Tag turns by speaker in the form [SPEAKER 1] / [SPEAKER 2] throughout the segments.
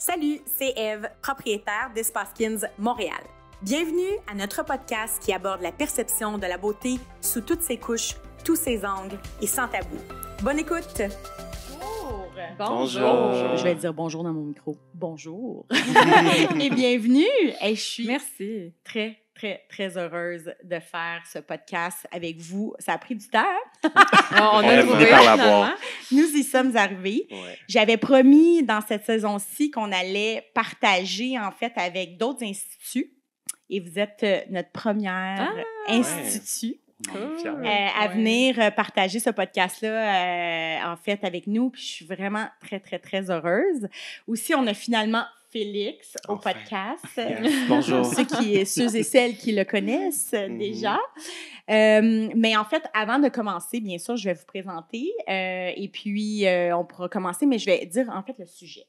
[SPEAKER 1] Salut, c'est Eve, propriétaire d'Espace Skins Montréal. Bienvenue à notre podcast qui aborde la perception de la beauté sous toutes ses couches, tous ses angles et sans tabou. Bonne écoute!
[SPEAKER 2] Bonjour.
[SPEAKER 3] Je vais dire bonjour dans mon micro. Bonjour. Et bienvenue. Je suis
[SPEAKER 2] Merci.
[SPEAKER 3] très heureuse de faire ce podcast avec vous. Ça a pris du temps.
[SPEAKER 2] On
[SPEAKER 4] a
[SPEAKER 2] trouvé
[SPEAKER 4] par la
[SPEAKER 2] finalement.
[SPEAKER 4] boire.
[SPEAKER 3] Nous y sommes arrivés.
[SPEAKER 4] Ouais.
[SPEAKER 3] J'avais promis dans cette saison-ci qu'on allait partager en fait avec d'autres instituts. Et vous êtes notre première institut. À venir partager ce podcast-là, en fait, avec nous. Puis je suis vraiment très heureuse. Aussi, on a finalement Félix au
[SPEAKER 4] Enfin.
[SPEAKER 3] podcast.
[SPEAKER 4] Bonjour.
[SPEAKER 3] Ceux et celles qui le connaissent déjà. Mais en fait, avant de commencer, bien sûr, je vais vous présenter. Et puis, on pourra commencer, mais je vais dire, en fait, le sujet.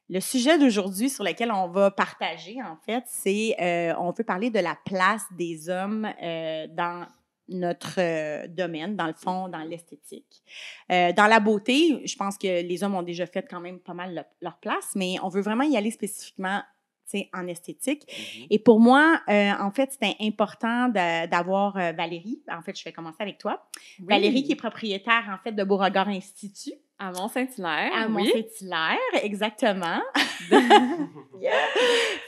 [SPEAKER 3] Le sujet d'aujourd'hui sur lequel on va partager, en fait, c'est, on veut parler de la place des hommes dans notre domaine, dans le fond, dans l'esthétique. Dans la beauté, je pense que les hommes ont déjà fait quand même pas mal leur place, mais on veut vraiment y aller spécifiquement en esthétique. Et pour moi, en fait, c'était important d'avoir Valérie. En fait, je vais commencer avec toi.
[SPEAKER 2] Oui.
[SPEAKER 3] Valérie, qui est propriétaire, en fait, de Beauregard Institut.
[SPEAKER 2] À Mont-Saint-Hilaire.
[SPEAKER 3] À
[SPEAKER 2] oui.
[SPEAKER 3] Mont-Saint-Hilaire, exactement.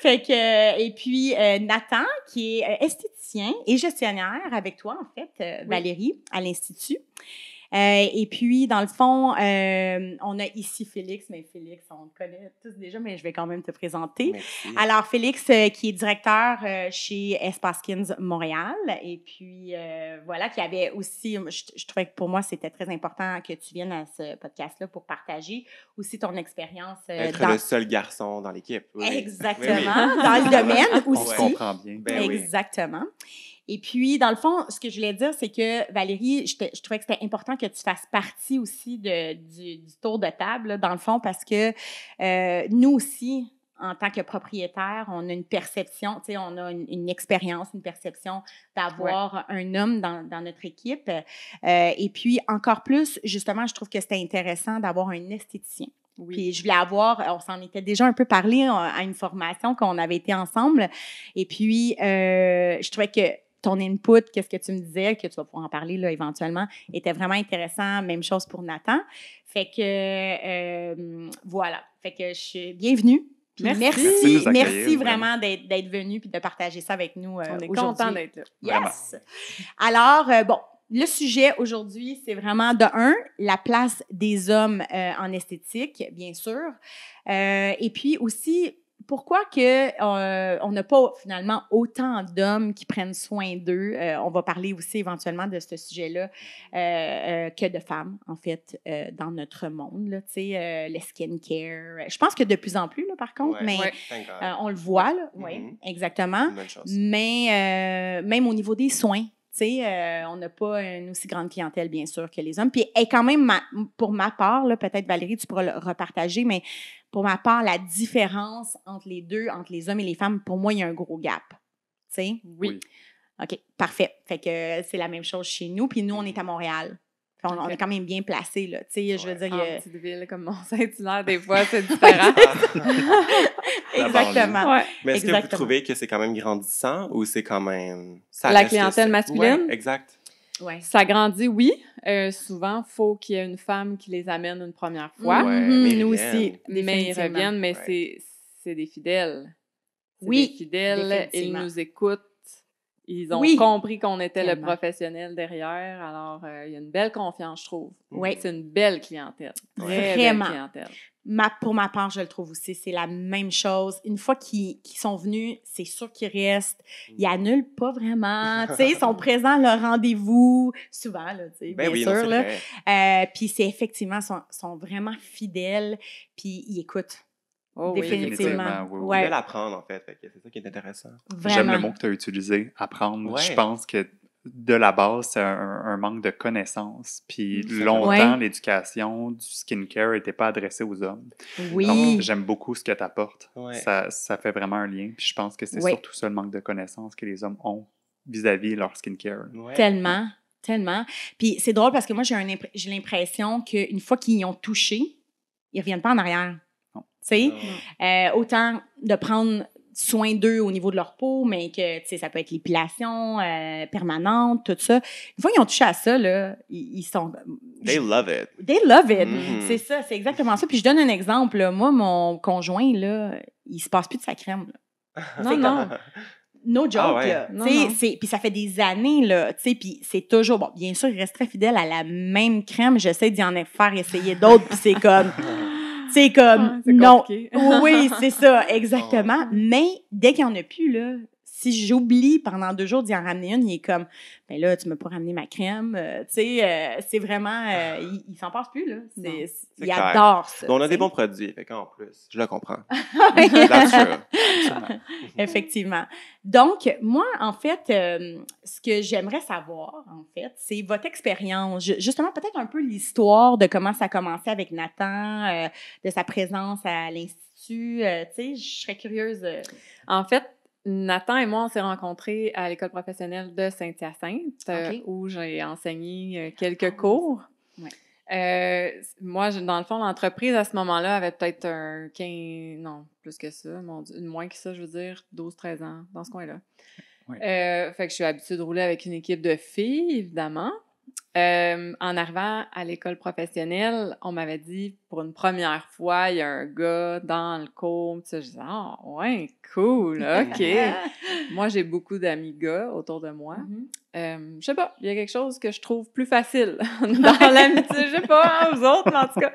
[SPEAKER 3] Fait que, et puis, Nathan, qui est esthéticien et gestionnaire avec toi, en fait, Valérie, à l'Institut. Et puis, dans le fond, on a ici Félix, mais Félix, on le connaît tous déjà, mais je vais quand même te présenter.
[SPEAKER 4] Merci.
[SPEAKER 3] Alors, Félix, qui est directeur chez Espace Skins Montréal, et puis, voilà, qui avait aussi, je trouvais que pour moi, c'était très important que tu viennes à ce podcast-là pour partager aussi ton expérience.
[SPEAKER 4] Être
[SPEAKER 3] dans...
[SPEAKER 4] le seul garçon dans l'équipe. Oui.
[SPEAKER 3] Exactement,
[SPEAKER 4] Oui, oui.
[SPEAKER 3] dans le domaine
[SPEAKER 4] On
[SPEAKER 3] aussi.
[SPEAKER 4] se
[SPEAKER 5] comprend bien.
[SPEAKER 4] Ben oui.
[SPEAKER 3] Exactement. Et puis, dans le fond, ce que je voulais dire, c'est que, Valérie, je trouvais que c'était important que tu fasses partie aussi du tour de table, là, dans le fond, parce que nous aussi, en tant que propriétaire, on a une perception, tu sais, on a une expérience, une perception d'avoir un homme dans notre équipe. Et puis, encore plus, justement, je trouve que c'était intéressant d'avoir un esthéticien.
[SPEAKER 2] Oui.
[SPEAKER 3] Puis je voulais avoir, on s'en était déjà un peu parlé à une formation qu'on avait été ensemble. Et puis, je trouvais que ton input, qu'est-ce que tu me disais, que tu vas pouvoir en parler là, éventuellement, était vraiment intéressant. Même chose pour Nathan. Fait que, voilà. Fait que je suis bienvenue. Puis
[SPEAKER 2] Merci.
[SPEAKER 4] Merci de nous accueillir,
[SPEAKER 3] merci
[SPEAKER 4] vraiment.
[SPEAKER 3] vraiment d'être venu puis de partager ça avec nous
[SPEAKER 2] On est
[SPEAKER 3] aujourd'hui.
[SPEAKER 2] content d'être là.
[SPEAKER 3] Yes! Alors, bon, le sujet aujourd'hui, c'est vraiment de un, la place des hommes en esthétique, bien sûr. Et puis aussi, pourquoi on n'a pas finalement autant d'hommes qui prennent soin d'eux? On va parler aussi éventuellement de ce sujet-là que de femmes, en fait, dans notre monde, là, tu sais, le skincare. Je pense que de plus en plus, là, par contre,
[SPEAKER 4] Ouais.
[SPEAKER 3] mais
[SPEAKER 2] Ouais.
[SPEAKER 4] Thank God.
[SPEAKER 3] on le voit, là,
[SPEAKER 4] Mhm.
[SPEAKER 3] oui, exactement.
[SPEAKER 4] Une bonne chose.
[SPEAKER 3] Mais même au niveau des soins, tu sais, on n'a pas une aussi grande clientèle, bien sûr, que les hommes. Puis, quand même, pour ma part, là, peut-être, Valérie, tu pourras le repartager, mais pour ma part, la différence entre les deux, entre les hommes et les femmes, pour moi, il y a un gros gap. Tu sais?
[SPEAKER 2] Oui.
[SPEAKER 3] OK, parfait. Fait que c'est la même chose chez nous. Puis nous, on est à Montréal. Fait on
[SPEAKER 2] OK.
[SPEAKER 3] est quand même bien placés, là. Tu sais, je veux dire, il y a...
[SPEAKER 2] En petite ville comme Mont-Saint-Hilaire, des fois, c'est différent.
[SPEAKER 3] Exactement.
[SPEAKER 2] Ouais.
[SPEAKER 4] Mais est-ce que vous
[SPEAKER 3] Exactement.
[SPEAKER 4] trouvez que c'est quand même grandissant ou c'est quand même... ça
[SPEAKER 2] La
[SPEAKER 4] reste
[SPEAKER 2] clientèle
[SPEAKER 4] ça?
[SPEAKER 2] masculine?
[SPEAKER 4] Ouais, exact.
[SPEAKER 3] Ouais.
[SPEAKER 2] Ça grandit, oui. Souvent, il faut qu'il y ait une femme qui les amène une première fois.
[SPEAKER 4] Ouais,
[SPEAKER 3] Mhm,
[SPEAKER 4] mais ils
[SPEAKER 3] nous
[SPEAKER 4] reviennent.
[SPEAKER 3] aussi.
[SPEAKER 2] Mais ils
[SPEAKER 3] définitivement.
[SPEAKER 2] reviennent, mais
[SPEAKER 4] Ouais.
[SPEAKER 2] c'est des fidèles. C'est
[SPEAKER 3] Oui,
[SPEAKER 2] des fidèles, ils
[SPEAKER 3] définitivement.
[SPEAKER 2] nous écoutent. Ils ont
[SPEAKER 3] Oui.
[SPEAKER 2] compris qu'on était le
[SPEAKER 3] Tellement.
[SPEAKER 2] professionnel derrière. Alors, il y a une belle confiance, je trouve.
[SPEAKER 3] Oui.
[SPEAKER 2] C'est une belle clientèle. Très
[SPEAKER 3] Vraiment.
[SPEAKER 2] belle clientèle.
[SPEAKER 3] Pour ma part, je le trouve aussi. C'est la même chose. Une fois qu'ils sont venus, c'est sûr qu'ils restent. Ils annulent pas vraiment. Tu sais, ils sont présents à leur rendez-vous, souvent, là, tu sais,
[SPEAKER 4] Ben
[SPEAKER 3] bien
[SPEAKER 4] oui, non,
[SPEAKER 3] sûr.
[SPEAKER 4] c'est
[SPEAKER 3] Là.
[SPEAKER 4] vrai.
[SPEAKER 3] Puis c'est effectivement, sont vraiment fidèles, puis ils écoutent.
[SPEAKER 2] Oh, oui.
[SPEAKER 3] Définitivement.
[SPEAKER 5] définitivement, oui, oui.
[SPEAKER 4] Ils
[SPEAKER 3] Ouais,
[SPEAKER 4] veulent apprendre, en fait. Fait que c'est ça qui est intéressant.
[SPEAKER 3] vraiment.
[SPEAKER 5] J'aime le mot que tu as utilisé, apprendre.
[SPEAKER 4] Ouais.
[SPEAKER 5] Je pense que de la base, c'est un manque de connaissances. Puis
[SPEAKER 4] Tout
[SPEAKER 5] longtemps,
[SPEAKER 3] Ouais.
[SPEAKER 5] l'éducation du skincare n'était pas adressée aux hommes.
[SPEAKER 3] Oui.
[SPEAKER 5] Donc, j'aime beaucoup ce que tu apportes.
[SPEAKER 4] Ouais.
[SPEAKER 5] Ça fait vraiment un lien. Puis je pense que c'est
[SPEAKER 3] Ouais.
[SPEAKER 5] surtout ça le manque de connaissances que les hommes ont vis-à-vis leur skincare.
[SPEAKER 4] Ouais.
[SPEAKER 3] Tellement, tellement. Puis c'est drôle parce que moi, j'ai l'impression qu'une fois qu'ils y ont touché, ils reviennent pas en arrière.
[SPEAKER 5] Non.
[SPEAKER 3] Tu sais.
[SPEAKER 4] Ah.
[SPEAKER 3] Autant de prendre soin d'eux au niveau de leur peau, mais que, tu sais, ça peut être l'épilation permanente, tout ça. Une fois qu'ils ont touché à ça, là, ils sont...
[SPEAKER 4] They love it.
[SPEAKER 3] They love it.
[SPEAKER 4] Mhm.
[SPEAKER 3] C'est ça, c'est exactement ça. Puis je donne un exemple, là. Moi, mon conjoint, là, il se passe plus de sa crème, là.
[SPEAKER 2] Non, non.
[SPEAKER 3] No joke,
[SPEAKER 4] Ah ouais.
[SPEAKER 3] là.
[SPEAKER 2] Non,
[SPEAKER 3] Tu sais,
[SPEAKER 2] non.
[SPEAKER 3] puis ça fait des années, là. Tu sais, puis c'est toujours... Bon, bien sûr, il reste très fidèle à la même crème. J'essaie d'y en faire essayer d'autres, puis c'est comme... C'est comme,
[SPEAKER 2] C'est
[SPEAKER 3] non.
[SPEAKER 2] compliqué.
[SPEAKER 3] Oui, c'est ça, exactement.
[SPEAKER 2] Oh.
[SPEAKER 3] Mais dès qu'il n'y en a plus, là, si j'oublie pendant 2 jours d'y en ramener une, il est comme, ben là, tu m'as pas ramené ma crème. Tu sais, c'est vraiment, il s'en passe plus, là.
[SPEAKER 2] Non.
[SPEAKER 3] Il
[SPEAKER 4] clair.
[SPEAKER 3] adore ça.
[SPEAKER 4] Mais on a
[SPEAKER 3] tu
[SPEAKER 4] des
[SPEAKER 3] sais.
[SPEAKER 4] bons produits, fait qu'en plus, je le comprends. That's true.
[SPEAKER 3] Effectivement. Donc, moi, en fait, ce que j'aimerais savoir, en fait, c'est votre expérience. Justement, peut-être un peu l'histoire de comment ça a commencé avec Nathan, de sa présence à l'Institut. Tu sais, je serais curieuse.
[SPEAKER 2] En fait, Nathan et moi, on s'est rencontrés à l'école professionnelle de Saint-Hyacinthe,
[SPEAKER 3] OK.
[SPEAKER 2] où j'ai enseigné quelques cours.
[SPEAKER 3] Ouais.
[SPEAKER 2] Moi, dans le fond, l'entreprise, à ce moment-là, avait peut-être un 15... Non, plus que ça, mon Dieu, moins que ça, je veux dire, 12-13 ans, dans ce coin-là.
[SPEAKER 5] Oui.
[SPEAKER 2] Fait que je suis habituée de rouler avec une équipe de filles, évidemment. En arrivant à l'école professionnelle, on m'avait dit, pour une première fois, il y a un gars dans le cours. Je disais, ah, ouais, cool, OK. Moi, j'ai beaucoup d'amis gars autour de moi. Je sais pas, il y a quelque chose que je trouve plus facile dans l'amitié. Je sais pas, hein, vous autres, mais en tout cas.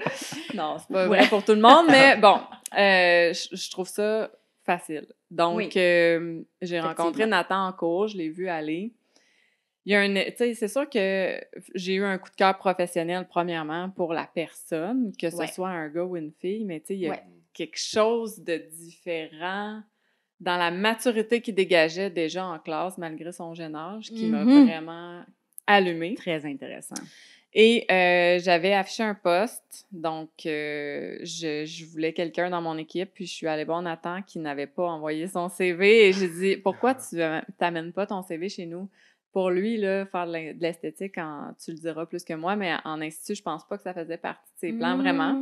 [SPEAKER 2] Non, c'est pas vrai pour tout le monde, mais bon, je trouve ça facile. Donc,
[SPEAKER 3] Oui.
[SPEAKER 2] j'ai rencontré Nathan en cours, je l'ai vu aller. Il y a tu sais, c'est sûr que j'ai eu un coup de cœur professionnel, premièrement, pour la personne, que ce soit un gars ou une fille, mais tu sais, il y a quelque chose de différent dans la maturité qu'il dégageait déjà en classe, malgré son jeune âge, qui m'a vraiment allumée.
[SPEAKER 3] Très intéressant.
[SPEAKER 2] Et j'avais affiché un poste, donc je voulais quelqu'un dans mon équipe, puis je suis allée voir Nathan qui n'avait pas envoyé son CV, et j'ai dit « Pourquoi tu t'amènes pas ton CV chez nous? » Pour lui, là, faire de l'esthétique, tu le diras plus que moi, mais en institut, je pense pas que ça faisait partie de ses plans, vraiment.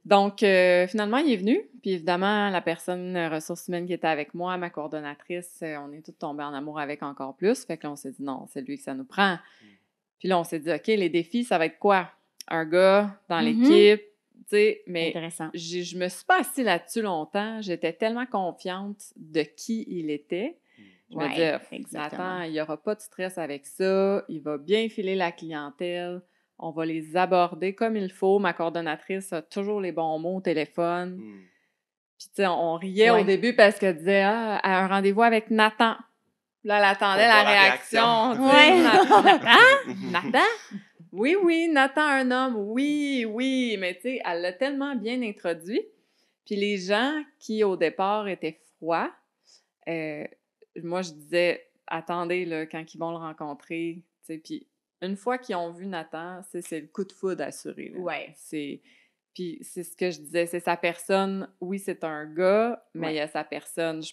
[SPEAKER 2] Donc, finalement, il est venu. Puis évidemment, la personne ressources humaines qui était avec moi, ma coordonnatrice, on est toutes tombées en amour avec encore plus. Fait que là, on s'est dit non, c'est lui que ça nous prend. Puis là, on s'est dit, OK, les défis, ça va être quoi? Un gars dans l'équipe, tu sais, mais je me suis pas assise là-dessus longtemps. J'étais tellement confiante de qui il était. Je me disais, Nathan, il n'y aura pas de stress avec ça. Il va bien filer la clientèle. On va les aborder comme il faut. Ma coordonnatrice a toujours les bons mots au téléphone. Puis, tu sais, on riait au début parce qu'elle disait, à un rendez-vous avec Nathan. Là, elle attendait la réaction. Nathan? Oui, Nathan, un homme. Oui. Mais, tu sais, elle l'a tellement bien introduit. Puis, les gens qui, au départ, étaient froids, moi, je disais, attendez, là, quand ils vont le rencontrer, tu sais, puis une fois qu'ils ont vu Nathan, c'est le coup de foudre assuré. Là. Puis c'est ce que je disais, c'est sa personne, oui, c'est un gars, mais il y a sa personne,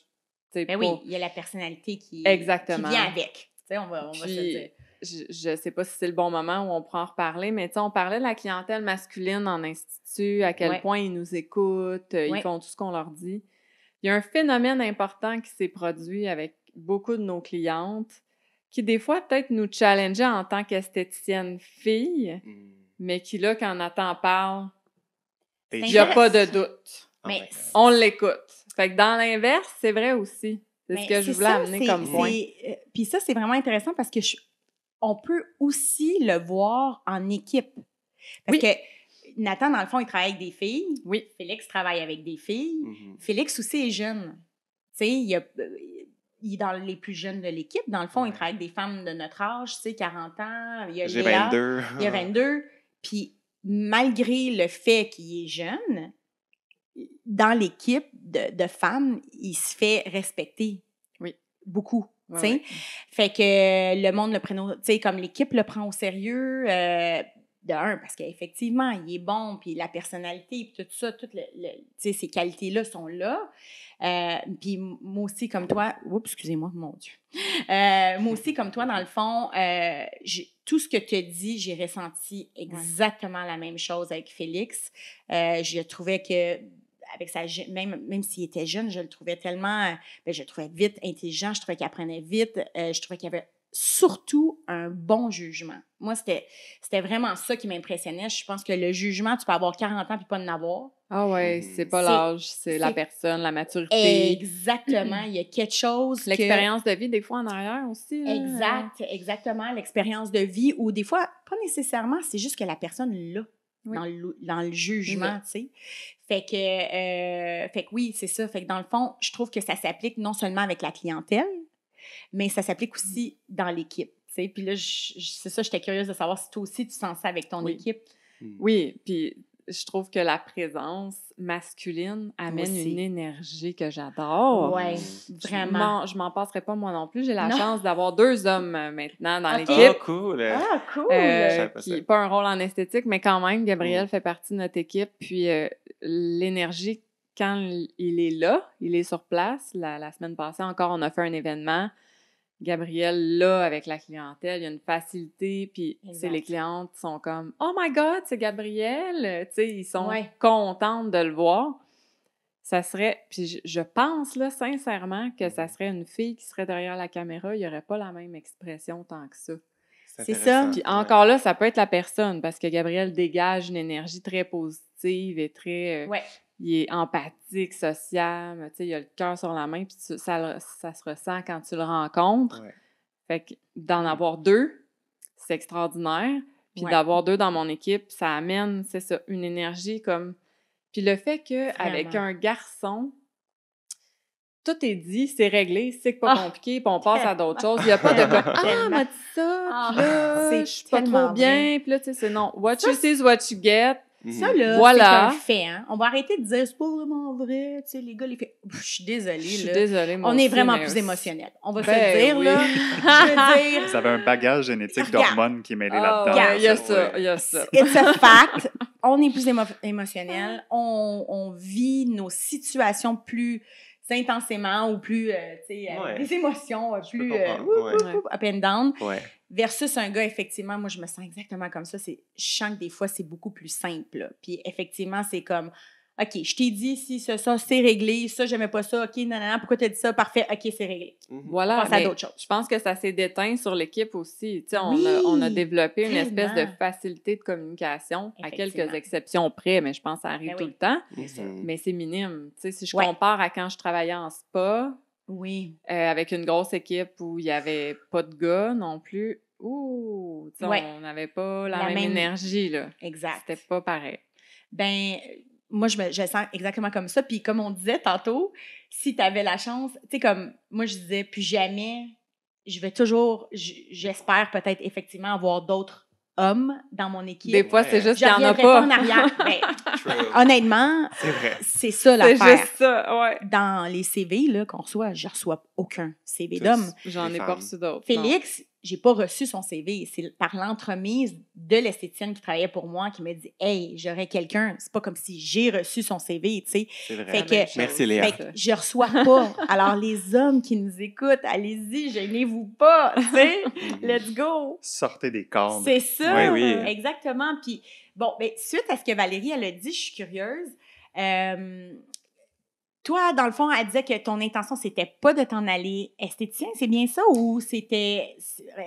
[SPEAKER 3] mais oui, il y a la personnalité qui vient avec, tu sais, on va se dire.
[SPEAKER 2] Je sais pas si c'est le bon moment où on pourra en reparler, mais tu sais, on parlait de la clientèle masculine en institut, à quel point ils nous écoutent, ils font tout ce qu'on leur dit. Il y a un phénomène important qui s'est produit avec beaucoup de nos clientes qui, des fois, peut-être nous challengeait en tant qu'esthéticienne fille, mais qui, là, quand Nathan parle, il n'y a pas de doute.
[SPEAKER 3] Mais
[SPEAKER 2] on l'écoute. Fait que dans l'inverse, c'est vrai aussi. C'est ce que je voulais amener comme point.
[SPEAKER 3] Puis ça, c'est vraiment intéressant parce que on peut aussi le voir en équipe. Parce que Nathan, dans le fond, il travaille avec des filles.
[SPEAKER 2] Oui.
[SPEAKER 3] Félix travaille avec des filles. Félix aussi est jeune. Tu sais, il est dans les plus jeunes de l'équipe. Dans le fond, il travaille avec des femmes de notre âge, tu sais, 40 ans.
[SPEAKER 4] J'ai 22.
[SPEAKER 3] Il y a 22. Puis, malgré le fait qu'il est jeune, dans l'équipe de femmes, il se fait respecter.
[SPEAKER 2] Oui.
[SPEAKER 3] Beaucoup. Tu sais. Fait que le monde le prend, tu sais, comme l'équipe le prend au sérieux. Parce qu'effectivement, il est bon, puis la personnalité, puis tout ça, ces qualités-là sont là. Puis moi aussi, comme toi... Oups, excusez-moi, mon Dieu. Moi aussi, comme toi, dans le fond, tout ce que tu as dit, j'ai ressenti exactement la même chose avec Félix. Je trouvais que avec même s'il était jeune, je le trouvais tellement, je le trouvais vite intelligent, je trouvais qu'il apprenait vite, je trouvais qu'il avait surtout un bon jugement. Moi, c'était vraiment ça qui m'impressionnait. Je pense que le jugement, tu peux avoir 40 ans puis pas en avoir.
[SPEAKER 2] Ah ouais, c'est pas l'âge, c'est la personne, la maturité.
[SPEAKER 3] Exactement, il y a quelque chose
[SPEAKER 2] L'expérience de vie, des fois, en arrière aussi. Là.
[SPEAKER 3] Exactement, l'expérience de vie, ou des fois, pas nécessairement, c'est juste que la personne l'a.
[SPEAKER 2] Oui.
[SPEAKER 3] Dans le jugement, tu sais. Fait que oui, c'est ça. Fait que dans le fond, je trouve que ça s'applique non seulement avec la clientèle, mais ça s'applique aussi dans l'équipe, tu sais. Puis là, c'est ça, j'étais curieuse de savoir si toi aussi, tu sens ça avec ton équipe.
[SPEAKER 2] Oui, puis je trouve que la présence masculine amène une énergie que j'adore.
[SPEAKER 3] Oui, vraiment.
[SPEAKER 2] Je m'en passerai pas moi non plus. J'ai la chance d'avoir 2 hommes maintenant dans l'équipe.
[SPEAKER 4] Oh, cool!
[SPEAKER 2] Qui pas un rôle en esthétique, mais quand même, Gabriel fait partie de notre équipe. Puis l'énergie, quand il est là, il est sur place. La semaine passée encore, on a fait un événement. Gabriel, là, avec la clientèle, il y a une facilité, puis les clientes sont comme « Oh my God, c'est Gabriel! » Tu sais, ils sont contentes de le voir. Ça serait... Puis je pense, là, sincèrement, que ça serait une fille qui serait derrière la caméra, il n'y aurait pas la même expression tant que ça.
[SPEAKER 3] C'est ça.
[SPEAKER 2] Puis encore là, ça peut être la personne, parce que Gabriel dégage une énergie très positive et très... il est empathique, sociable, tu sais, il a le cœur sur la main, puis ça se ressent quand tu le rencontres. Ouais. Fait que d'en avoir 2, c'est extraordinaire. Puis d'avoir 2 dans mon équipe, ça amène, c'est ça, une énergie comme... Puis le fait qu'avec un garçon, tout est dit, c'est réglé, c'est pas compliqué, puis on passe à d'autres choses. Il n'y a pas de comme « Ah, m'a dit ça, puis là, je suis pas trop bien. » Puis là, tu sais, c'est non. « What you see is what you get. »
[SPEAKER 3] Ça, là, c'est un fait. Hein? On va arrêter de dire « c'est pas vraiment vrai ». Tu sais, les gars, les filles... Je suis désolée. Moi on est vraiment plus émotionnels. On va se le dire, là. Je veux dire...
[SPEAKER 5] Vous avez un bagage génétique d'hormones qui est mêlé là-dedans.
[SPEAKER 2] Il y a ça.
[SPEAKER 3] It's a fact. On est plus émotionnels. On vit nos situations plus intensément ou plus, tu sais, des émotions plus up and down. Versus un gars, effectivement, moi, je me sens exactement comme ça. Je sens que des fois, c'est beaucoup plus simple. Là. Puis effectivement, c'est comme, OK, je t'ai dit si ça, c'est réglé. Ça, j'aimais pas ça. OK, nanana, pourquoi t'as dit ça? Parfait, OK, c'est réglé.
[SPEAKER 2] Voilà,
[SPEAKER 3] passe à d'autres choses.
[SPEAKER 2] Je pense que ça s'est déteint sur l'équipe aussi. Tu sais, on a développé une espèce de facilité de communication, à quelques exceptions près, mais je pense que ça arrive tout le temps. Mais c'est minime. Tu sais, si je compare à quand je travaillais en spa, avec une grosse équipe où il y avait pas de gars non plus, on n'avait pas la même énergie, là.
[SPEAKER 3] Exact.
[SPEAKER 2] C'était pas pareil.
[SPEAKER 3] Ben, moi, je sens exactement comme ça. Puis comme on disait tantôt, si tu avais la chance, tu sais, comme moi, je disais, plus jamais, je vais toujours, j'espère peut-être effectivement avoir d'autres hommes dans mon équipe.
[SPEAKER 2] Des fois, c'est juste qu'il n'y en a pas.
[SPEAKER 3] En arrière. Honnêtement, c'est ça l'affaire.
[SPEAKER 2] C'est juste ça, ouais.
[SPEAKER 3] Dans les CV là, qu'on reçoit, je ne reçois aucun CV d'homme.
[SPEAKER 2] J'en ai pas reçu d'autres.
[SPEAKER 3] Félix, j'ai pas reçu son CV. C'est par l'entremise de l'esthéticienne qui travaillait pour moi qui m'a dit « Hey, j'aurais quelqu'un. » C'est pas comme si j'ai reçu son CV, tu sais.
[SPEAKER 4] C'est vrai. Merci, Léa.
[SPEAKER 3] Fait que je reçois pas. Alors, les hommes qui nous écoutent, allez-y, gênez-vous pas, tu sais. Let's go.
[SPEAKER 5] Sortez des cadres.
[SPEAKER 3] C'est ça.
[SPEAKER 4] Oui.
[SPEAKER 3] Exactement. Puis, bon, ben, suite à ce que Valérie, elle a dit, je suis curieuse. Toi, dans le fond, elle disait que ton intention, c'était pas de t'en aller esthéticien, c'est bien ça? Ou c'était...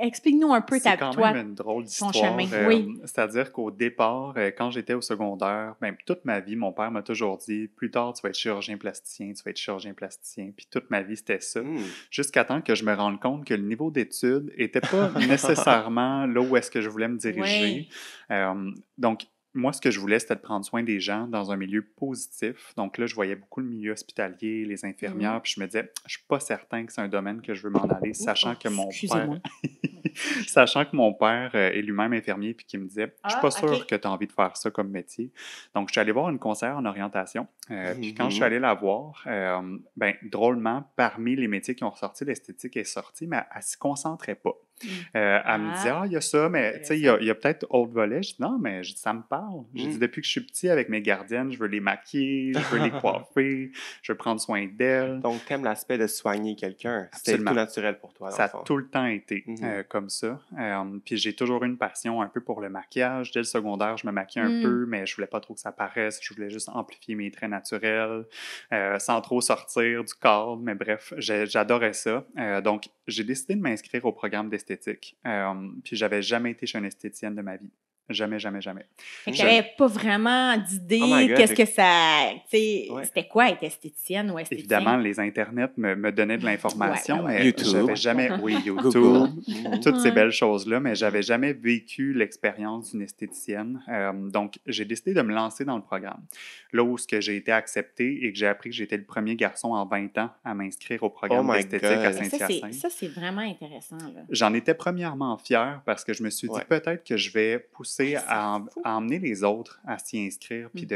[SPEAKER 3] Explique-nous un peu
[SPEAKER 5] c'est quand même une drôle d'histoire.
[SPEAKER 3] Ton chemin,
[SPEAKER 5] C'est-à-dire qu'au départ, quand j'étais au secondaire, toute ma vie, mon père m'a toujours dit « Plus tard, tu vas être chirurgien plasticien, tu vas être chirurgien plasticien. » Puis toute ma vie, c'était ça. Jusqu'à temps que je me rende compte que le niveau d'études n'était pas nécessairement là où est-ce que je voulais me diriger. Donc, moi, ce que je voulais, c'était de prendre soin des gens dans un milieu positif. Donc là, je voyais beaucoup le milieu hospitalier, les infirmières, puis je me disais, je suis pas certain que c'est un domaine que je veux m'en aller, sachant que mon père est lui-même infirmier, puis qui me disait, je suis pas sûr que tu as envie de faire ça comme métier. Donc, je suis allé voir une conseillère en orientation. Puis quand je suis allé la voir, drôlement, parmi les métiers qui ont ressorti, l'esthétique est sortie, mais elle s'y concentrait pas. Elle me dit, il y a ça, mais tu sais, il y a peut-être autre volet. Je dis, non, mais je dis, ça me parle. Je dis, depuis que je suis petit avec mes gardiennes, je veux les maquiller, je veux les coiffer, je veux prendre soin d'elles.
[SPEAKER 4] Donc, t'aimes l'aspect de soigner quelqu'un. C'était tout naturel pour toi, dans
[SPEAKER 5] Ça
[SPEAKER 4] le fond.
[SPEAKER 5] a tout le temps été comme ça. Puis j'ai toujours eu une passion un peu pour le maquillage. Dès le secondaire, je me maquillais un peu, mais je voulais pas trop que ça paraisse. Je voulais juste amplifier mes traits naturels, sans trop sortir du cadre. Mais bref, j'adorais ça. Donc, j'ai décidé de m'inscrire au programme d'esthétique. Puis j'avais jamais été chez une esthéticienne de ma vie. Jamais, jamais, jamais.
[SPEAKER 3] Fait que t'avais pas vraiment d'idée qu'est-ce que ça... C'était quoi être esthéticienne ou esthéticien?
[SPEAKER 5] Évidemment, les internets me donnaient de l'information, mais
[SPEAKER 4] YouTube.
[SPEAKER 5] j'avais jamais... Oui, YouTube, toutes ces belles choses-là, mais j'avais jamais vécu l'expérience d'une esthéticienne. Donc, j'ai décidé de me lancer dans le programme. Là où j'ai été accepté et que j'ai appris que j'étais le premier garçon en 20 ans à m'inscrire au programme d'esthétique à Saint-Hyacinthe.
[SPEAKER 3] Ça, c'est vraiment intéressant. Là.
[SPEAKER 5] J'en étais premièrement fier parce que je me suis dit peut-être que je vais pousser à emmener les autres à s'y inscrire. Puis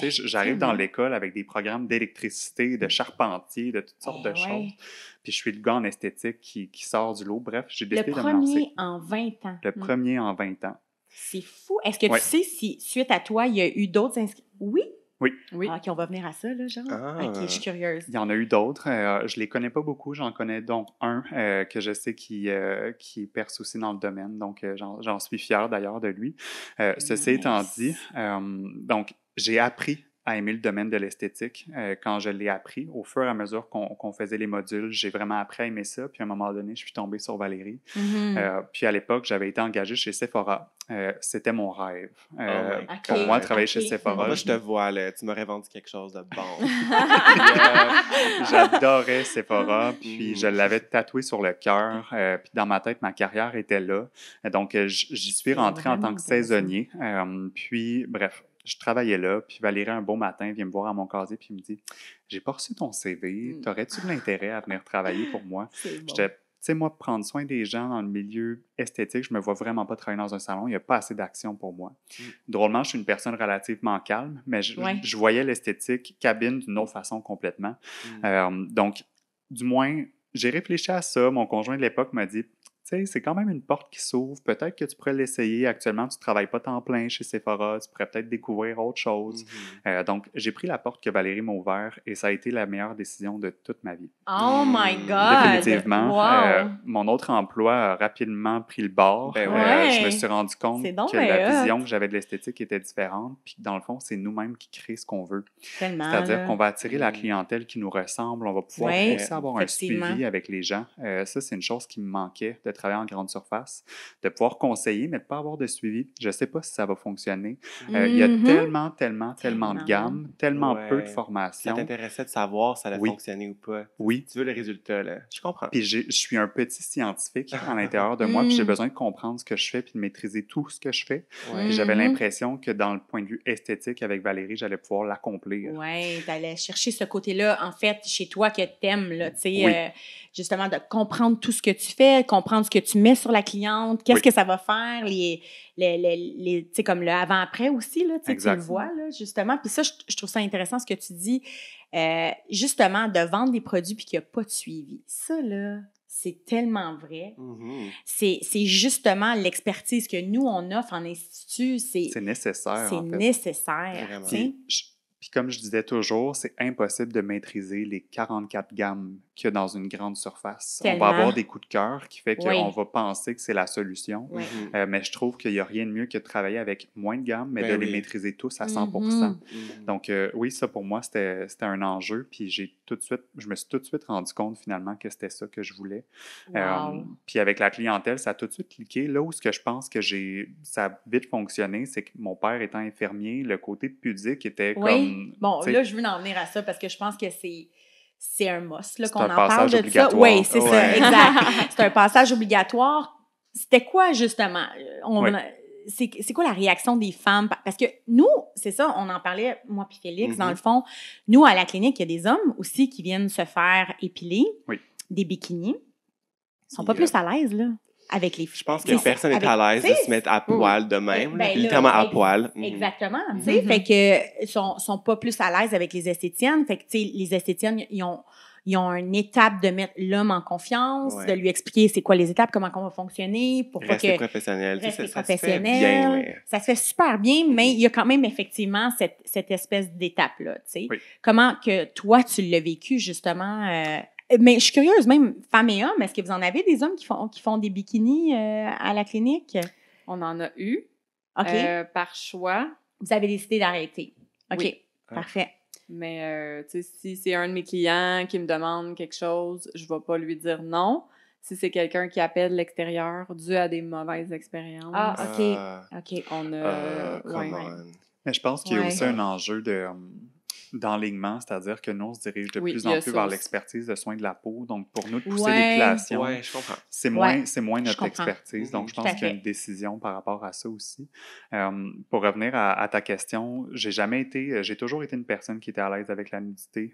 [SPEAKER 5] j'arrive dans l'école avec des programmes d'électricité, de charpentier, de toutes sortes de choses. Puis je suis le gars en esthétique qui sort du lot. Bref, j'ai décidé de me lancer.
[SPEAKER 3] Le premier en 20 ans.
[SPEAKER 5] Le premier en 20 ans.
[SPEAKER 3] C'est fou. Est-ce que tu sais si, suite à toi, il y a eu d'autres inscrits? Oui?
[SPEAKER 5] Oui.
[SPEAKER 3] Ah, OK, on va venir à ça, là, genre. OK, je suis curieuse.
[SPEAKER 5] Il y en a eu d'autres. Je les connais pas beaucoup. J'en connais donc un que je sais qui perce aussi dans le domaine. Donc, j'en suis fier d'ailleurs de lui. Ceci étant dit, donc, j'ai appris à aimer le domaine de l'esthétique. Quand je l'ai appris, au fur et à mesure qu'on faisait les modules, j'ai vraiment appris à aimer ça. Puis à un moment donné, je suis tombée sur Valérie. Puis à l'époque, j'avais été engagée chez Sephora. C'était mon rêve. Pour moi, travailler chez Sephora.
[SPEAKER 4] Moi, je te vois, là. Tu m'aurais vendu quelque chose de bon.
[SPEAKER 5] J'adorais Sephora. Puis je l'avais tatoué sur le cœur. Puis dans ma tête, ma carrière était là. Donc, j'y suis rentrée en tant que saisonnier. Puis, bref, je travaillais là, puis Valérie, un beau matin, vient me voir à mon casier, puis il me dit « J'ai pas reçu ton CV, t'aurais-tu de l'intérêt à venir travailler pour moi? » J'étais, tu sais, moi, prendre soin des gens dans le milieu esthétique, je me vois vraiment pas travailler dans un salon, il n'y a pas assez d'action pour moi. Drôlement, je suis une personne relativement calme, mais je voyais l'esthétique cabine d'une autre façon complètement. Donc, du moins, j'ai réfléchi à ça. Mon conjoint de l'époque m'a dit tu sais, c'est quand même une porte qui s'ouvre. Peut-être que tu pourrais l'essayer. Actuellement, tu ne travailles pas temps plein chez Sephora. Tu pourrais peut-être découvrir autre chose. Donc, j'ai pris la porte que Valérie m'a ouverte et ça a été la meilleure décision de toute ma vie.
[SPEAKER 3] Oh my God!
[SPEAKER 5] Définitivement.
[SPEAKER 3] Wow.
[SPEAKER 5] Mon autre emploi a rapidement pris le bord. Je me suis rendu compte que la vision que j'avais de l'esthétique était différente. Puis, dans le fond, c'est nous-mêmes qui créons ce qu'on veut.
[SPEAKER 3] Tellement.
[SPEAKER 5] C'est-à-dire qu'on va attirer la clientèle qui nous ressemble. On va pouvoir avoir un suivi avec les gens. Ça, c'est une chose qui me manquait de travailler en grande surface, de pouvoir conseiller, mais de ne pas avoir de suivi. Je ne sais pas si ça va fonctionner. Il y a tellement de gammes, tellement peu de formations.
[SPEAKER 4] Ça t'intéressait de savoir si ça allait fonctionner ou pas.
[SPEAKER 5] Oui.
[SPEAKER 4] Tu veux le résultat, là. Je comprends.
[SPEAKER 5] Puis je suis un petit scientifique à l'intérieur de moi, puis j'ai besoin de comprendre ce que je fais, puis de maîtriser tout ce que je fais. Puis j'avais l'impression que dans le point de vue esthétique, avec Valérie, j'allais pouvoir l'accomplir.
[SPEAKER 3] Oui, tu allais chercher ce côté-là, en fait, chez toi que tu aimes, là, tu sais, justement, de comprendre tout ce que tu fais, comprendre ce que tu mets sur la cliente, qu'est-ce que ça va faire, tu sais, comme le avant-après aussi, là, tu le vois, là, justement. Puis ça, je trouve ça intéressant, ce que tu dis, justement, de vendre des produits puis qu'il n'y a pas de suivi. Ça, là, c'est tellement vrai. C'est justement l'expertise que nous, on offre en institut. C'est nécessaire,
[SPEAKER 5] en fait.
[SPEAKER 3] C'est nécessaire, tu sais.
[SPEAKER 5] Puis comme je disais toujours, c'est impossible de maîtriser les 44 gammes qu'il y a dans une grande surface.
[SPEAKER 3] Tellement.
[SPEAKER 5] On va avoir des coups de cœur qui fait qu'on va penser que c'est la solution. Mais je trouve qu'il n'y a rien de mieux que de travailler avec moins de gammes, mais de les maîtriser tous à 100%. Donc oui, ça pour moi, c'était un enjeu. Puis je me suis tout de suite rendu compte finalement que c'était ça que je voulais. Puis avec la clientèle, ça a tout de suite cliqué. Là où ce que je pense que ça a vite fonctionné, c'est que mon père étant infirmier, le côté pudique était comme...
[SPEAKER 3] Bon, là, je veux en venir à ça parce que je pense que c'est un must, là, qu'on en parle de ça. Oui, c'est ça, exact. C'est un passage obligatoire. C'était quoi, justement? C'est quoi la réaction des femmes? Parce que nous, c'est ça, on en parlait, moi puis Félix, dans le fond. Nous, à la clinique, il y a des hommes aussi qui viennent se faire épiler, des bikinis. Ils sont pas plus à l'aise, là. Avec les filles.
[SPEAKER 4] Je pense que personne n'est à l'aise de se mettre à poil de même, littéralement à poil.
[SPEAKER 3] Exactement, tu sais, fait que sont pas plus à l'aise avec les esthéticiennes, fait que tu sais les esthéticiennes ils ils ont une étape de mettre l'homme en confiance,
[SPEAKER 4] Ouais.
[SPEAKER 3] de lui expliquer c'est quoi les étapes, comment on va fonctionner, pour pas
[SPEAKER 4] Rester
[SPEAKER 3] que...
[SPEAKER 4] professionnel. Tu sais,
[SPEAKER 3] Rester
[SPEAKER 4] ça se fait
[SPEAKER 3] professionnel.
[SPEAKER 4] bien, mais...
[SPEAKER 3] Ça se fait super bien, mais il y a quand même effectivement cette espèce d'étape-là, tu sais.
[SPEAKER 5] Oui.
[SPEAKER 3] Comment que toi, tu l'as vécu, justement... mais je suis curieuse, même femmes et hommes, est-ce que vous en avez des hommes qui font des bikinis à la clinique?
[SPEAKER 2] On en a eu
[SPEAKER 3] OK.
[SPEAKER 2] par choix,
[SPEAKER 3] Vous avez décidé d'arrêter. OK.
[SPEAKER 2] Oui.
[SPEAKER 3] Parfait.
[SPEAKER 2] mais tu sais, si c'est un de mes clients qui me demande quelque chose, je vais pas lui dire non. Si c'est quelqu'un qui appelle de l'extérieur dû à des mauvaises expériences,
[SPEAKER 3] Ah, OK. OK.
[SPEAKER 2] on a...
[SPEAKER 4] come
[SPEAKER 2] ouais.
[SPEAKER 4] on.
[SPEAKER 5] Mais je pense qu'il y a
[SPEAKER 3] Ouais.
[SPEAKER 5] aussi un enjeu d'enlignement, c'est-à-dire que nous, on se dirige de
[SPEAKER 2] Oui,
[SPEAKER 5] plus
[SPEAKER 2] il y
[SPEAKER 5] en
[SPEAKER 2] a
[SPEAKER 5] plus
[SPEAKER 2] ça
[SPEAKER 5] vers
[SPEAKER 2] aussi.
[SPEAKER 5] l'expertise de soins de la peau. Donc, pour nous, de pousser
[SPEAKER 3] Ouais.
[SPEAKER 5] l'épilation,
[SPEAKER 4] Ouais, je comprends.
[SPEAKER 5] c'est moins
[SPEAKER 3] Je
[SPEAKER 5] notre
[SPEAKER 3] comprends.
[SPEAKER 5] expertise. Donc, je
[SPEAKER 3] Tout
[SPEAKER 5] pense
[SPEAKER 3] à
[SPEAKER 5] qu'il y a
[SPEAKER 3] fait.
[SPEAKER 5] une décision par rapport à ça aussi. Pour revenir à ta question, j'ai toujours été une personne qui était à l'aise avec la nudité.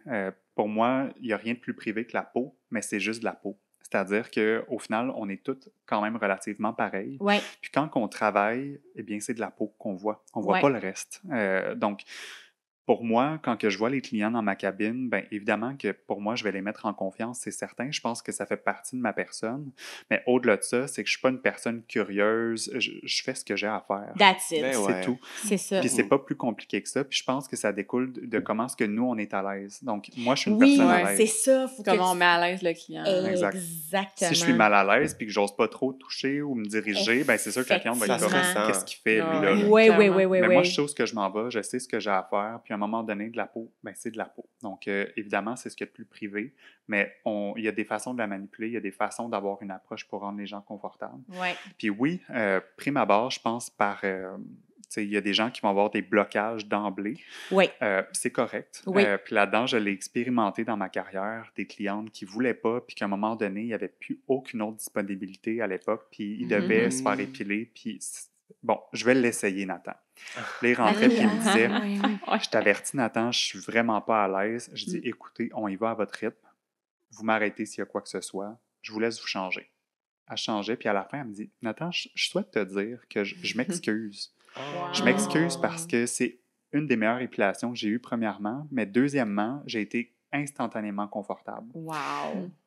[SPEAKER 5] Pour moi, il n'y a rien de plus privé que la peau, mais c'est juste de la peau. C'est-à-dire qu'au final, on est toutes quand même relativement pareilles.
[SPEAKER 3] Ouais.
[SPEAKER 5] Puis quand on travaille, eh bien, c'est de la peau qu'on voit. On voit
[SPEAKER 3] Ouais.
[SPEAKER 5] pas le reste. Donc, pour moi, quand que je vois les clients dans ma cabine, bien évidemment que pour moi, je vais les mettre en confiance, c'est certain. Je pense que ça fait partie de ma personne. Mais au-delà de ça, c'est que je suis pas une personne curieuse. Je fais ce que j'ai à faire.
[SPEAKER 3] That's it.
[SPEAKER 4] Ben
[SPEAKER 5] C'est
[SPEAKER 4] ouais.
[SPEAKER 5] tout.
[SPEAKER 3] C'est ça.
[SPEAKER 5] Puis c'est pas plus compliqué que ça. Puis je pense que ça découle de comment est-ce que nous, on est à l'aise. Donc, moi, je suis une
[SPEAKER 3] Oui,
[SPEAKER 5] personne
[SPEAKER 2] Ouais.
[SPEAKER 5] à
[SPEAKER 3] c'est
[SPEAKER 5] l'aise.
[SPEAKER 3] ça. Faut
[SPEAKER 2] Comment
[SPEAKER 3] que
[SPEAKER 2] on met à l'aise le client.
[SPEAKER 5] Exact.
[SPEAKER 3] Exactement.
[SPEAKER 5] Si je suis mal à l'aise puis que j'ose pas trop toucher ou me diriger, ben c'est sûr que la cliente va être
[SPEAKER 4] Ça se
[SPEAKER 5] comme
[SPEAKER 4] ressent.
[SPEAKER 5] qu'est-ce qu'il fait, lui,
[SPEAKER 2] Ah
[SPEAKER 5] là?
[SPEAKER 2] ouais.
[SPEAKER 3] Oui, oui,
[SPEAKER 2] Clairement.
[SPEAKER 3] oui, oui.
[SPEAKER 5] Mais moi, je sais où ce que je m'en vais, je sais ce que j'ai à faire, puis à un moment donné, de la peau, ben c'est de la peau. Donc, évidemment, c'est ce qu'il y a de plus privé, mais il y a des façons de la manipuler, il y a des façons d'avoir une approche pour rendre les gens confortables.
[SPEAKER 3] Ouais.
[SPEAKER 5] Puis oui, prime abord, je pense il y a des gens qui vont avoir des blocages d'emblée.
[SPEAKER 3] Oui.
[SPEAKER 5] C'est correct.
[SPEAKER 3] Oui.
[SPEAKER 5] Puis là-dedans, je l'ai expérimenté dans ma carrière, des clientes qui ne voulaient pas, puis qu'à un moment donné, il n'y avait plus aucune autre disponibilité à l'époque, puis ils devaient se faire épiler, puis bon, je vais l'essayer, Nathan. Là, il rentrait, puis il me disait,
[SPEAKER 3] Oui, oui.
[SPEAKER 5] je t'avertis, Nathan, je suis vraiment pas à l'aise. Je dis, écoutez, on y va à votre rythme. Vous m'arrêtez s'il y a quoi que ce soit. Je vous laisse vous changer. Elle changeait, puis à la fin, elle me dit, Nathan, je souhaite te dire que je m'excuse. Je m'excuse parce que c'est une des meilleures épilations que j'ai eues, premièrement, mais deuxièmement, j'ai été instantanément confortable.
[SPEAKER 3] Wow.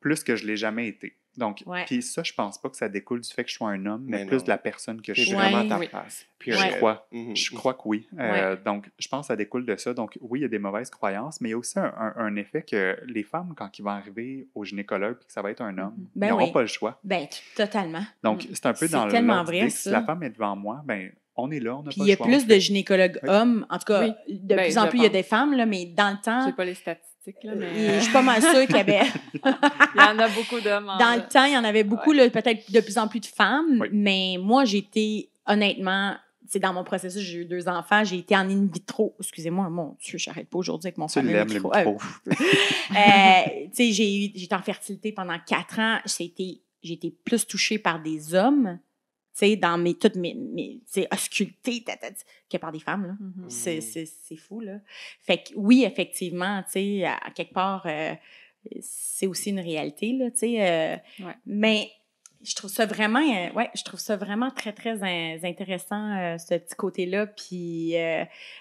[SPEAKER 5] Plus que je l'ai jamais été. Donc,
[SPEAKER 3] Ouais.
[SPEAKER 5] puis ça, je pense pas que ça découle du fait que je sois un homme, mais
[SPEAKER 4] Mais
[SPEAKER 5] plus
[SPEAKER 4] non.
[SPEAKER 5] de la personne que je
[SPEAKER 4] C'est
[SPEAKER 5] suis.
[SPEAKER 4] vraiment
[SPEAKER 3] Ouais.
[SPEAKER 4] ta
[SPEAKER 2] Oui.
[SPEAKER 4] place.
[SPEAKER 5] Puis
[SPEAKER 4] Period.
[SPEAKER 5] je crois.
[SPEAKER 4] Mhm.
[SPEAKER 5] Je crois que oui.
[SPEAKER 3] Ouais.
[SPEAKER 5] Donc, je pense que ça découle de ça. Donc, oui, il y a des mauvaises croyances, mais il y a aussi un effet que les femmes, quand ils vont arriver au gynécologue et que ça va être un homme,
[SPEAKER 3] Ben
[SPEAKER 5] ils n'auront
[SPEAKER 3] oui.
[SPEAKER 5] pas le choix.
[SPEAKER 3] Ben, totalement.
[SPEAKER 5] Donc, c'est un peu
[SPEAKER 3] C'est
[SPEAKER 5] dans
[SPEAKER 3] tellement
[SPEAKER 5] l'ordre
[SPEAKER 3] vrai,
[SPEAKER 5] d'idée que si
[SPEAKER 3] ça.
[SPEAKER 5] la femme est devant moi, ben on est là, on n'a
[SPEAKER 3] Puis
[SPEAKER 5] pas
[SPEAKER 3] il y
[SPEAKER 5] le
[SPEAKER 3] a
[SPEAKER 5] choix.
[SPEAKER 3] plus
[SPEAKER 5] on
[SPEAKER 3] de
[SPEAKER 5] fait.
[SPEAKER 3] gynécologues
[SPEAKER 5] Oui.
[SPEAKER 3] hommes. En tout cas,
[SPEAKER 2] Oui.
[SPEAKER 3] de
[SPEAKER 2] Ben,
[SPEAKER 3] plus en
[SPEAKER 2] je
[SPEAKER 3] plus, il y a
[SPEAKER 2] pense.
[SPEAKER 3] des femmes, là, mais dans le temps,
[SPEAKER 2] J'ai pas les statistiques, là, mais
[SPEAKER 3] je suis pas mal sûre qu'il y avait...
[SPEAKER 2] il y en a beaucoup d'hommes.
[SPEAKER 3] Dans le temps, il y en avait beaucoup, là, peut-être de plus en plus de femmes,
[SPEAKER 5] Oui.
[SPEAKER 3] mais moi, j'étais, honnêtement, c'est dans mon processus, j'ai eu 2 enfants, j'ai été en in vitro. Excusez-moi, mon Dieu, j'arrête pas aujourd'hui avec mon
[SPEAKER 5] Tu
[SPEAKER 3] fameux
[SPEAKER 5] l'aimes, le micro.
[SPEAKER 3] Tu sais, j'étais en fertilité pendant 4 ans. J'ai été plus touchée par des hommes, tu sais, dans toutes mes tu sais, auscultées, que par des femmes, là.
[SPEAKER 2] Mhm.
[SPEAKER 3] C'est fou, là. Fait que oui, effectivement, tu sais, à quelque part, c'est aussi une réalité, là, tu sais.
[SPEAKER 2] Ouais.
[SPEAKER 3] Mais je trouve ça vraiment, je trouve ça vraiment très, très intéressant, ce petit côté-là. Puis,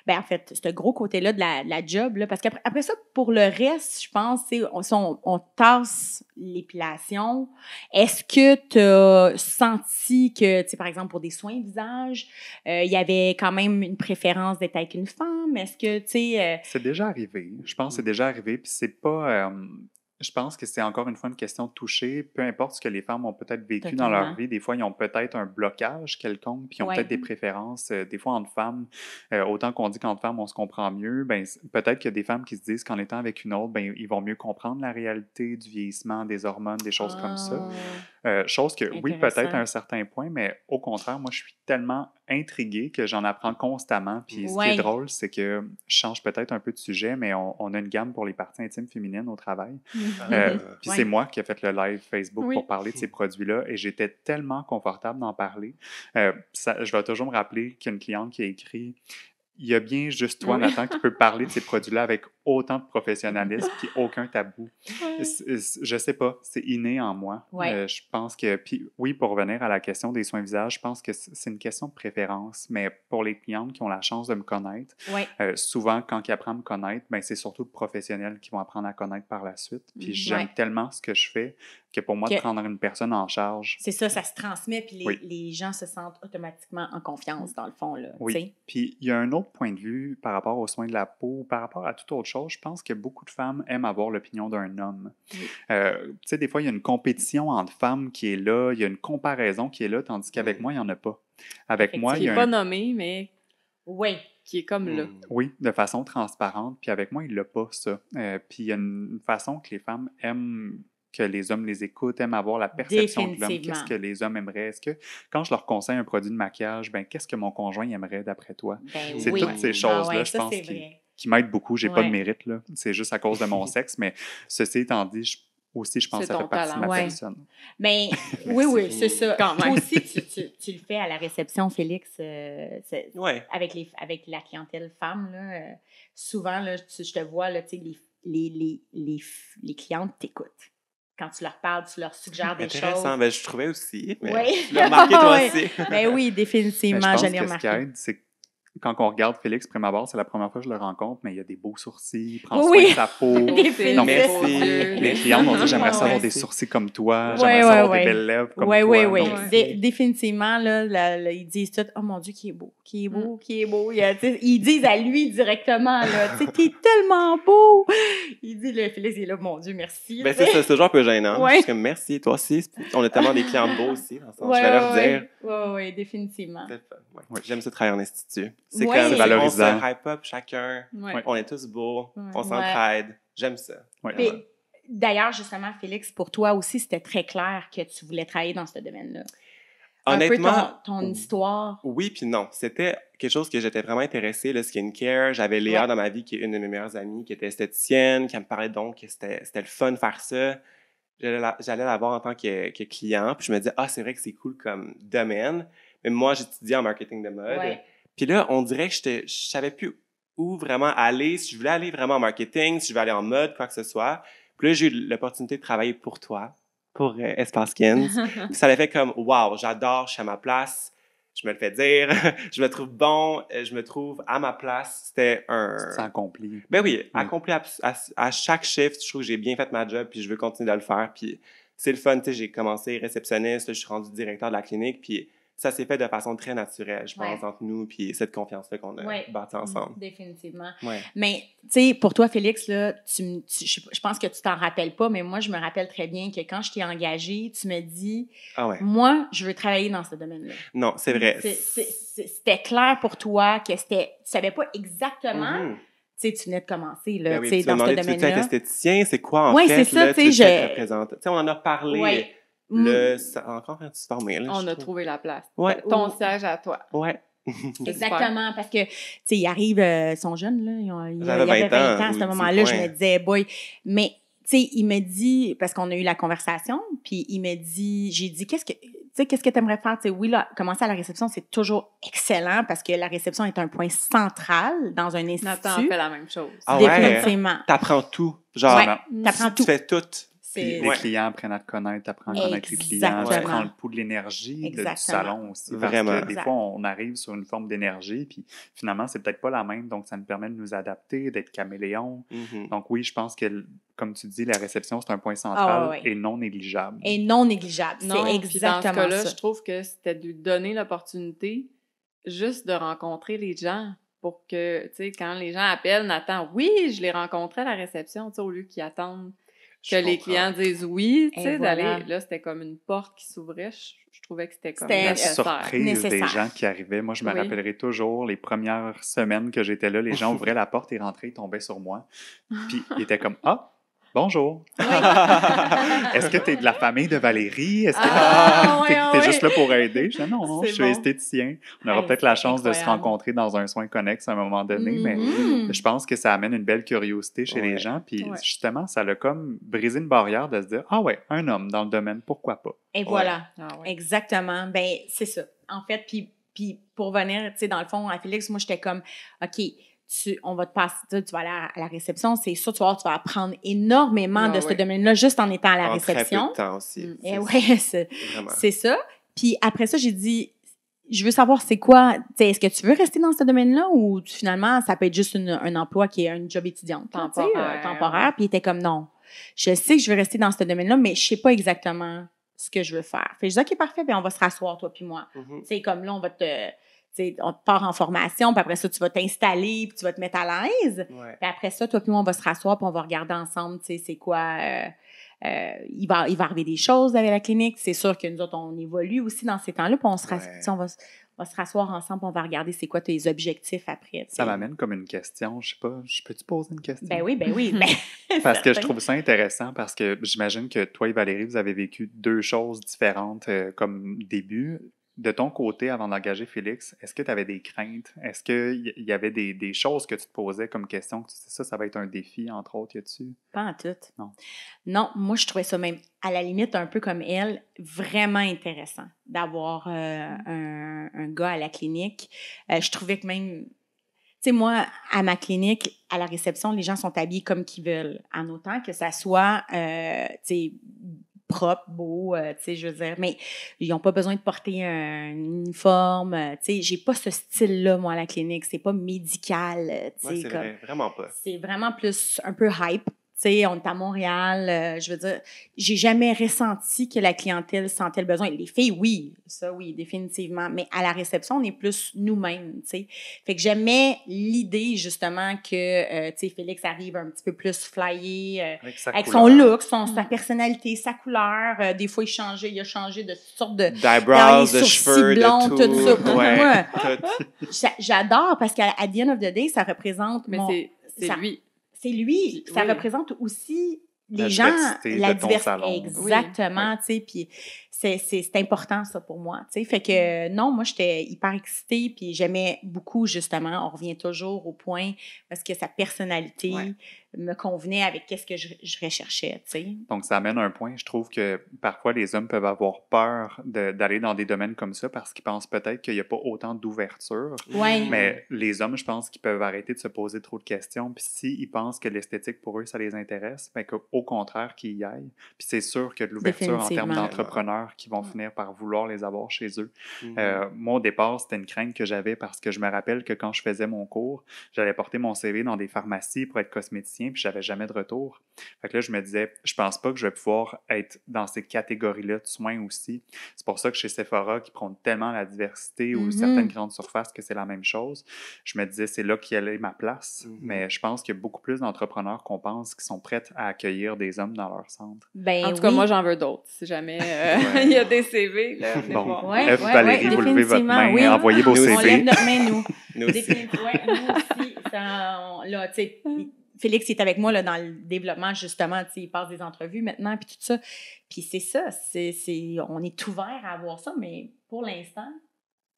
[SPEAKER 3] ben, en fait, ce gros côté-là de la job, là, parce qu'après ça, pour le reste, je pense, tu sais, on tasse l'épilation. Est-ce que tu as senti que, tu sais, par exemple, pour des soins visage, il y avait quand même une préférence d'être avec une femme? Est-ce que, tu sais...
[SPEAKER 5] C'est déjà arrivé. Je pense que c'est déjà arrivé. Puis c'est pas. Je pense que c'est encore une fois une question de toucher. Peu importe ce que les femmes ont peut-être vécu dans leur
[SPEAKER 3] Totalement.
[SPEAKER 5] vie, des fois, ils ont peut-être un blocage quelconque, puis ils ont
[SPEAKER 3] Ouais.
[SPEAKER 5] peut-être des préférences. Des fois, entre femmes, autant qu'on dit qu'entre femmes, on se comprend mieux, ben, peut-être qu'il y a des femmes qui se disent qu'en étant avec une autre, ben, ils vont mieux comprendre la réalité du vieillissement, des hormones, des choses comme ça. Chose que, oui,
[SPEAKER 3] Intéressant.
[SPEAKER 5] peut-être à un certain point, mais au contraire, moi, je suis tellement intrigué que j'en apprends constamment. Puis ce qui
[SPEAKER 3] Ouais.
[SPEAKER 5] est drôle, c'est que je change peut-être un peu de sujet, mais on a une gamme pour les parties intimes féminines au travail. Puis
[SPEAKER 3] Ouais.
[SPEAKER 5] c'est moi qui ai fait le live Facebook
[SPEAKER 2] Oui.
[SPEAKER 5] pour parler de ces produits-là et j'étais tellement confortable d'en parler. Je vais toujours me rappeler qu'il y a une cliente qui a écrit « Il y a bien juste toi,
[SPEAKER 2] Oui.
[SPEAKER 5] Nathan, qui peut parler de ces produits-là avec autant de professionnalisme puis aucun tabou. Je sais pas, c'est inné en moi. Je pense que, puis oui, pour revenir à la question des soins visage, je pense que c'est une question de préférence, mais pour les clientes qui ont la chance de me connaître, souvent, quand ils apprennent à me connaître, ben, c'est surtout le professionnel qui vont apprendre à connaître par la suite. Puis j'aime tellement ce que je fais que pour moi, de prendre une personne en charge...
[SPEAKER 3] C'est ça, ça se transmet, puis les gens se sentent automatiquement en confiance, dans le fond. Là,
[SPEAKER 5] oui, puis il y a un autre point de vue par rapport aux soins de la peau, par rapport à toute autre chose. Je pense que beaucoup de femmes aiment avoir l'opinion d'un homme. Tu sais, des fois, il y a une compétition entre femmes qui est là, il y a une comparaison qui est là, tandis qu'avec moi, il n'y en a pas. Avec moi, il y a
[SPEAKER 2] qui n'est pas nommé, mais qui est comme là.
[SPEAKER 5] Oui, de façon transparente. Puis avec moi, il l'a pas, ça. Puis il y a une façon que les femmes aiment que les hommes les écoutent, aiment avoir la perception de l'homme. Qu'est-ce que les hommes aimeraient? Est-ce que, quand je leur conseille un produit de maquillage, ben qu'est-ce que mon conjoint aimerait d'après toi?
[SPEAKER 3] Ben,
[SPEAKER 5] c'est toutes ces choses-là, je pense, qui m'aident beaucoup. J'ai pas de mérite, là. C'est juste à cause de mon sexe, mais ceci étant dit, je pense que ça fait partie de ma personne.
[SPEAKER 3] Mais oui, c'est ça. Toi aussi, tu le fais à la réception, Félix, avec la clientèle femme. Là, souvent, là, je te vois, là, les clientes t'écoutent. Quand tu leur parles, tu leur suggères des choses.
[SPEAKER 4] Intéressant. Ben, je trouvais aussi. Mais tu l'as remarqué toi aussi.
[SPEAKER 3] Ben oui, définitivement,
[SPEAKER 5] je
[SPEAKER 3] l'ai remarqué.
[SPEAKER 5] Ce qui aide, c'est quand on regarde Félix prime abord, c'est la première fois que je le rencontre, mais il y a des beaux sourcils, il prend soin de sa peau.
[SPEAKER 3] Donc,
[SPEAKER 4] merci.
[SPEAKER 5] Les clients m'ont dit, j'aimerais ça avoir des sourcils comme toi, j'aimerais ça avoir des belles lèvres comme toi.
[SPEAKER 3] Oui. Définitivement, là, ils disent tout, oh mon Dieu, qui est beau. Ils disent à lui directement, là, tu sais, t'es tellement beau. Il dit, le Félix, il est là, mon Dieu, merci.
[SPEAKER 4] Ben, c'est toujours un peu gênant. Parce que merci, toi aussi. On a tellement des clients beaux aussi. Dans le sens, je vais leur dire.
[SPEAKER 3] Oui, définitivement.
[SPEAKER 4] J'aime ça travailler en institut. C'est
[SPEAKER 3] comme
[SPEAKER 5] valorisant.
[SPEAKER 4] On se hype up chacun. On est tous beaux. On s'entraide. J'aime ça.
[SPEAKER 3] D'ailleurs, justement, Félix, pour toi aussi, c'était très clair que tu voulais travailler dans ce domaine-là.
[SPEAKER 4] Honnêtement,
[SPEAKER 3] un peu ton histoire.
[SPEAKER 4] Oui, puis non. C'était quelque chose que j'étais vraiment intéressée, le skincare. J'avais Léa dans ma vie, qui est une de mes meilleures amies, qui était esthéticienne, qui me parlait donc que c'était le fun de faire ça. J'allais la voir en tant que client, puis je me disais, c'est vrai que c'est cool comme domaine. Mais moi, j'étudiais en marketing de mode. Puis là, on dirait que je savais plus où vraiment aller, si je voulais aller vraiment en marketing, si je voulais aller en mode, quoi que ce soit. Puis là, j'ai eu l'opportunité de travailler pour toi, pour Espace Skins. Puis ça l'a fait comme, wow, j'adore, je suis à ma place, je me le fais dire, je me trouve bon, je me trouve à ma place. C'était un...
[SPEAKER 5] C'est accompli.
[SPEAKER 4] Ben oui, accompli à chaque shift. Je trouve que j'ai bien fait ma job, puis je veux continuer de le faire. Puis c'est le fun, tu sais, j'ai commencé réceptionniste, là, je suis rendu directeur de la clinique, puis ça s'est fait de façon très naturelle, je pense, entre nous, puis cette confiance-là qu'on a bâtie ensemble.
[SPEAKER 3] Définitivement. Mais, tu sais, pour toi, Félix, là, je pense que tu t'en rappelles pas, mais moi, je me rappelle très bien que quand je t'ai engagée, tu me dis, moi, je veux travailler dans ce domaine-là.
[SPEAKER 4] Non, c'est vrai.
[SPEAKER 3] C'était clair pour toi que tu savais pas exactement... Tu sais, tu venais de commencer, là, tu sais, dans ce domaine-là. Tu veux être
[SPEAKER 4] esthéticien, c'est quoi, en fait?
[SPEAKER 3] Oui, c'est ça, tu sais,
[SPEAKER 4] on en a parlé... encore en train de se former. Là,
[SPEAKER 2] on a trouvé la place.
[SPEAKER 3] Ton
[SPEAKER 2] siège à toi.
[SPEAKER 3] Exactement, parce que, tu sais, ils arrivent, ils sont jeunes, là. Ils
[SPEAKER 4] avaient
[SPEAKER 3] 20 ans à ce moment-là. Je me disais, boy, mais, tu sais, il me dit, parce qu'on a eu la conversation, puis il me dit, j'ai dit, qu'est-ce que tu aimerais faire? Tu sais, oui, là, commencer à la réception, c'est toujours excellent parce que la réception est un point central dans un institut.
[SPEAKER 2] Nathan fait la même chose.
[SPEAKER 3] Définitivement.
[SPEAKER 4] T'apprends tout. Genre,
[SPEAKER 3] t'apprends tout.
[SPEAKER 4] Tu fais tout.
[SPEAKER 5] Les clients apprennent à te connaître, tu apprends à connaître les clients, tu prends le pouls de l'énergie du salon aussi.
[SPEAKER 4] Vraiment.
[SPEAKER 5] Parce que des fois, on arrive sur une forme d'énergie, puis finalement, c'est peut-être pas la même, donc ça nous permet de nous adapter, d'être caméléon. Donc oui, je pense que, comme tu dis, la réception, c'est un point central et non négligeable.
[SPEAKER 3] Et non négligeable, c'est exactement ça.
[SPEAKER 2] Dans ce cas-là, je trouve que c'était de lui donner l'opportunité juste de rencontrer les gens pour que, tu sais, quand les gens appellent, Nathan, oui, je l'ai rencontré à la réception, tu sais, au lieu qu'ils attendent que les clients disent oui, tu sais, d'aller... Là, c'était comme une porte qui s'ouvrait. Je trouvais que c'était comme
[SPEAKER 5] la surprise des gens qui arrivaient. Moi, je me rappellerai toujours les premières semaines que j'étais là, les gens ouvraient la porte et rentraient, ils tombaient sur moi. Puis ils étaient comme « Ah! Bonjour! Est-ce que tu es de la famille de Valérie? Est-ce que t'es juste là pour aider? » Je dis, non, je suis esthéticien. On aura peut-être la chance de se rencontrer dans un soin connexe à un moment donné, mais je pense que ça amène une belle curiosité chez les gens. Puis justement, ça a comme brisé une barrière de se dire, un homme dans le domaine, pourquoi pas?
[SPEAKER 3] Et voilà, exactement. Ben c'est ça. En fait, puis pour venir, tu sais, dans le fond, à Félix, moi, j'étais comme, OK, on va te passer, tu vas aller à la réception, c'est sûr, tu vas apprendre énormément de ce
[SPEAKER 2] oui.
[SPEAKER 3] domaine-là juste en étant à la
[SPEAKER 4] En très peu
[SPEAKER 3] réception.
[SPEAKER 4] de temps aussi.
[SPEAKER 3] Et ouais,
[SPEAKER 4] Vraiment.
[SPEAKER 3] c'est ça. Puis après ça, j'ai dit, je veux savoir c'est quoi, tu sais, est-ce que tu veux rester dans ce domaine-là ou finalement, ça peut être juste un emploi qui est un job étudiante, là, tu sais, temporaire. Puis il était comme, non, je sais que je veux rester dans ce domaine-là, mais je sais pas exactement ce que je veux faire. Fait que je dis, OK, parfait, bien, on va se rasseoir, toi puis moi. Tu sais, comme là, on te part en formation, puis après ça, tu vas t'installer, puis tu vas te mettre à l'aise.
[SPEAKER 4] Ouais.
[SPEAKER 3] Puis après ça, toi puis moi, on va se rasseoir, puis on va regarder ensemble, tu sais, c'est quoi... il va arriver des choses avec la clinique. C'est sûr que nous autres, on évolue aussi dans ces temps-là, puis on va se rasseoir ensemble, puis on va regarder c'est quoi tes objectifs après.
[SPEAKER 5] Ça m'amène comme une question. Je sais pas, peux-tu poser une question?
[SPEAKER 3] Ben oui.
[SPEAKER 5] Parce que je trouve ça intéressant, parce que j'imagine que toi et Valérie, vous avez vécu deux choses différentes comme début. De ton côté, avant d'engager Félix, est-ce que tu avais des craintes? Est-ce qu'il y avait des choses que tu te posais comme question, que tu sais, ça va être un défi, entre autres, y a-tu?
[SPEAKER 3] Pas en tout.
[SPEAKER 5] Non,
[SPEAKER 3] moi, je trouvais ça même, à la limite, un peu comme elle, vraiment intéressant d'avoir un gars à la clinique. Je trouvais que même... Tu sais, moi, à ma clinique, à la réception, les gens sont habillés comme qu'ils veulent, en autant que ça soit, tu sais, propre, beau, tu sais, je veux dire, mais ils n'ont pas besoin de porter un uniforme, tu sais, j'ai pas ce style-là, moi, à la clinique, c'est pas médical, tu sais,
[SPEAKER 4] Ouais, c'est
[SPEAKER 3] comme...
[SPEAKER 4] vrai, vraiment pas.
[SPEAKER 3] C'est vraiment plus un peu hype. Tu sais, on est à Montréal, je veux dire, j'ai jamais ressenti que la clientèle sentait le besoin. Les filles, oui, ça, oui, définitivement. Mais à la réception, on est plus nous-mêmes, tu sais. Fait que j'aimais l'idée, justement, que, tu sais, Félix arrive un petit peu plus flyé, avec son look, sa personnalité, sa couleur. Des fois, il a changé de sorte de...
[SPEAKER 4] D'eyebrows, de cheveux,
[SPEAKER 3] blonds,
[SPEAKER 4] de tout.
[SPEAKER 3] ça.
[SPEAKER 4] Ouais,
[SPEAKER 3] Moi,
[SPEAKER 4] tout.
[SPEAKER 3] j'adore parce qu'à the end of the day, ça représente...
[SPEAKER 2] Mais c'est lui.
[SPEAKER 3] C'est lui. Ça
[SPEAKER 2] Oui.
[SPEAKER 3] représente aussi les
[SPEAKER 5] La
[SPEAKER 3] gens,
[SPEAKER 5] diversité
[SPEAKER 3] la
[SPEAKER 5] de ton
[SPEAKER 3] diversité.
[SPEAKER 5] salon.
[SPEAKER 3] Exactement,
[SPEAKER 5] Oui.
[SPEAKER 3] tu sais, puis c'est important, ça, pour moi, tu sais. Fait que, non, moi, j'étais hyper excitée, puis j'aimais beaucoup, justement, on revient toujours au point, parce que sa personnalité me convenait avec qu'est-ce que je recherchais, tu sais.
[SPEAKER 5] Donc, ça amène un point. Je trouve que parfois, les hommes peuvent avoir peur d'aller dans des domaines comme ça parce qu'ils pensent peut-être qu'il n'y a pas autant d'ouverture.
[SPEAKER 3] Ouais.
[SPEAKER 5] Mais les hommes, je pense qu'ils peuvent arrêter de se poser trop de questions. Puis s'ils pensent que l'esthétique, pour eux, ça les intéresse, bien qu'au contraire, qu'ils y aillent. Puis c'est sûr que de l'ouverture en termes d'entrepreneurs qui vont finir par vouloir les avoir chez eux. Moi, au départ, c'était une crainte que j'avais parce que je me rappelle que quand je faisais mon cours, j'allais porter mon CV dans des pharmacies pour être cosméticien, puis j'avais jamais de retour. Fait que là, je me disais, je pense pas que je vais pouvoir être dans ces catégories-là de soins aussi. C'est pour ça que chez Sephora, qui prône tellement la diversité ou certaines grandes surfaces que c'est la même chose, je me disais, c'est là qu'y allait ma place. Mais je pense qu'il y a beaucoup plus d'entrepreneurs qu'on pense qui sont prêts à accueillir des hommes dans leur centre.
[SPEAKER 3] Ben,
[SPEAKER 2] en tout cas, moi, j'en veux d'autres. Si jamais il y a des CV, là, venez voir.
[SPEAKER 5] Valérie, vous levez votre main, envoyez vos CV.
[SPEAKER 3] On lève notre main, nous.
[SPEAKER 4] Nous aussi.
[SPEAKER 3] Nous aussi. Là, tu sais, Félix est avec moi là, dans le développement, justement. Tu sais, il passe des entrevues maintenant, puis tout ça. Puis c'est ça. On est ouvert à avoir ça, mais pour l'instant,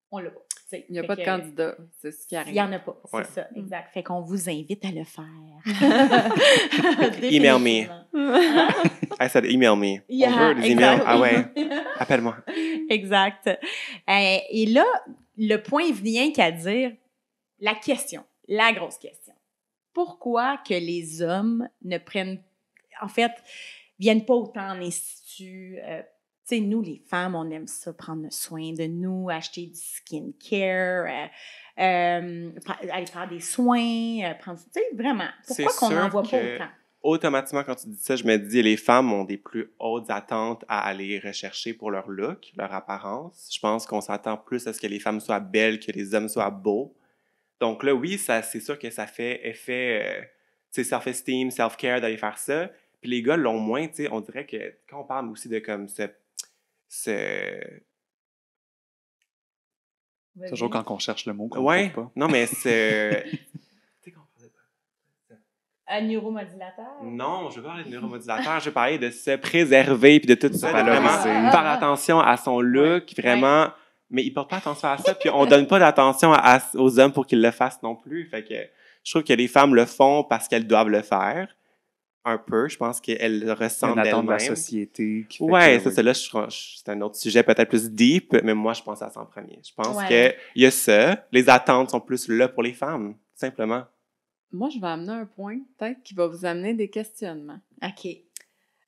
[SPEAKER 3] on l'a pas.
[SPEAKER 2] Il n'y a pas de candidat, c'est ce qui arrive.
[SPEAKER 3] Il n'y en a pas,
[SPEAKER 4] Ouais.
[SPEAKER 3] c'est ça, exact. Fait qu'on vous invite à le faire.
[SPEAKER 4] Email me. I said email me.
[SPEAKER 3] Yeah,
[SPEAKER 4] On veut des emails. Ah ouais, appelle-moi.
[SPEAKER 3] Exact. Et là, le point vient qu'à dire la question, la grosse question. Pourquoi que les hommes ne viennent pas autant en institut? Tu sais, nous, les femmes, on aime ça, prendre soin de nous, acheter du skincare, aller faire des soins, tu sais, vraiment. Pourquoi qu'on n'en voit pas autant?
[SPEAKER 4] Automatiquement, quand tu dis ça, je me dis, les femmes ont des plus hautes attentes à aller rechercher pour leur look, leur apparence. Je pense qu'on s'attend plus à ce que les femmes soient belles, que les hommes soient beaux. Donc là, oui, c'est sûr que ça fait effet, tu sais, self-esteem, self-care d'aller faire ça. Puis les gars l'ont moins, tu sais, on dirait que quand on parle aussi de comme
[SPEAKER 5] Toujours quand on cherche le mot qu'on
[SPEAKER 4] ouais,
[SPEAKER 5] trouve pas.
[SPEAKER 4] non, mais c'est...
[SPEAKER 3] Un neuromodulateur?
[SPEAKER 4] Non, je veux parler de neuromodulateur, je veux parler de se préserver puis de tout ça, de vraiment faire attention à son look, vraiment... Mais ils portent pas attention à ça, puis on donne pas d'attention aux hommes pour qu'ils le fassent non plus. Fait que je trouve que les femmes le font parce qu'elles doivent le faire. Un peu, je pense qu'elles le ressentent d'elles-mêmes.
[SPEAKER 5] Une attente de la société qui fait
[SPEAKER 4] ouais,
[SPEAKER 5] que,
[SPEAKER 4] ça, là, c'est un autre sujet peut-être plus deep, mais moi, je pense à ça en premier. Je pense qu'il y a ça. Les attentes sont plus là pour les femmes, tout simplement.
[SPEAKER 2] moi, je vais amener un point, peut-être, qui va vous amener des questionnements.
[SPEAKER 3] OK.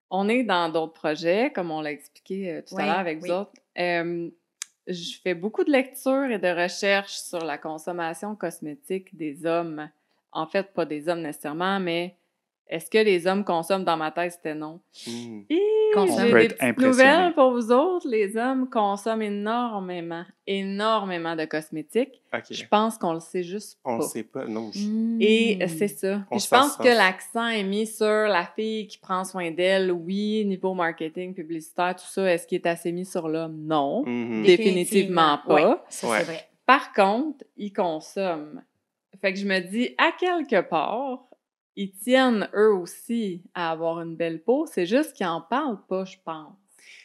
[SPEAKER 2] On est dans d'autres projets, comme on l'a expliqué tout à l'heure avec vous autres. Je fais beaucoup de lectures et de recherches sur la consommation cosmétique des hommes. En fait, pas des hommes nécessairement, mais est-ce que les hommes consomment? Dans ma tête, c'était non. J'ai des petites nouvelles pour vous autres. Les hommes consomment énormément de cosmétiques.
[SPEAKER 4] Okay.
[SPEAKER 2] Je pense qu'on le sait juste pas.
[SPEAKER 4] On le sait pas, non.
[SPEAKER 2] Et c'est ça. Je pense que l'accent est mis sur la fille qui prend soin d'elle. Oui, niveau marketing, publicitaire, tout ça. Est-ce qu'il est assez mis sur l'homme? Non. Définitivement pas.
[SPEAKER 3] Ouais, ça, c'est vrai.
[SPEAKER 2] Par contre, ils consomment. Fait que je me dis, à quelque part, ils tiennent eux aussi à avoir une belle peau. C'est juste qu'ils en parlent pas, je pense.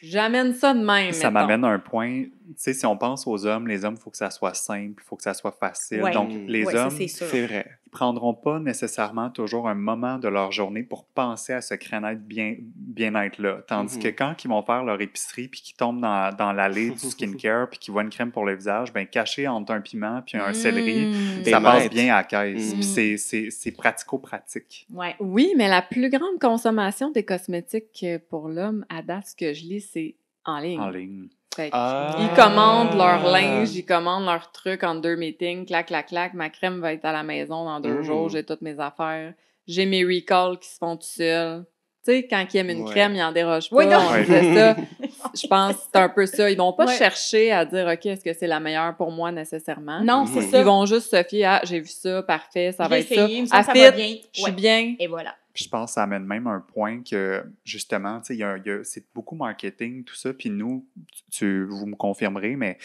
[SPEAKER 2] J'amène ça de même.
[SPEAKER 5] Ça m'amène à un point, tu sais, si on pense aux hommes, les hommes, il faut que ça soit simple, il faut que ça soit facile.
[SPEAKER 3] Ouais.
[SPEAKER 5] Donc, les hommes,
[SPEAKER 4] c'est vrai.
[SPEAKER 5] Ils prendront pas nécessairement toujours un moment de leur journée pour penser à ce bien-être-là. Tandis que quand ils vont faire leur épicerie puis qu'ils tombent dans l'allée du skincare puis qu'ils voient une crème pour le visage, ben caché entre un piment puis un céleri, ça passe bien à la caisse. Puis c'est pratico-pratique.
[SPEAKER 3] Ouais.
[SPEAKER 2] Oui, mais la plus grande consommation des cosmétiques pour l'homme, à date, ce que je lis, c'est en ligne.
[SPEAKER 5] En ligne.
[SPEAKER 2] Ils commandent leur linge, ils commandent leurs trucs en 2 meetings, clac, clac, clac. Ma crème va être à la maison dans 2 jours, j'ai toutes mes affaires. J'ai mes recalls qui se font tout seuls. Tu sais, quand ils aiment une crème, ils en dérogent pas.
[SPEAKER 3] Oui, non.
[SPEAKER 2] On disait ça. Je pense que c'est un peu ça. Ils vont pas chercher à dire, OK, est-ce que c'est la meilleure pour moi nécessairement?
[SPEAKER 3] Non, c'est ça.
[SPEAKER 2] Ils vont juste se fier à, j'ai vu ça, parfait, ça va être ça.
[SPEAKER 3] Ça va bien.
[SPEAKER 2] Je suis bien.
[SPEAKER 3] Et voilà.
[SPEAKER 5] Puis je pense que ça amène même un point que, justement, tu sais, c'est beaucoup marketing, tout ça, puis nous, vous me confirmerez, mais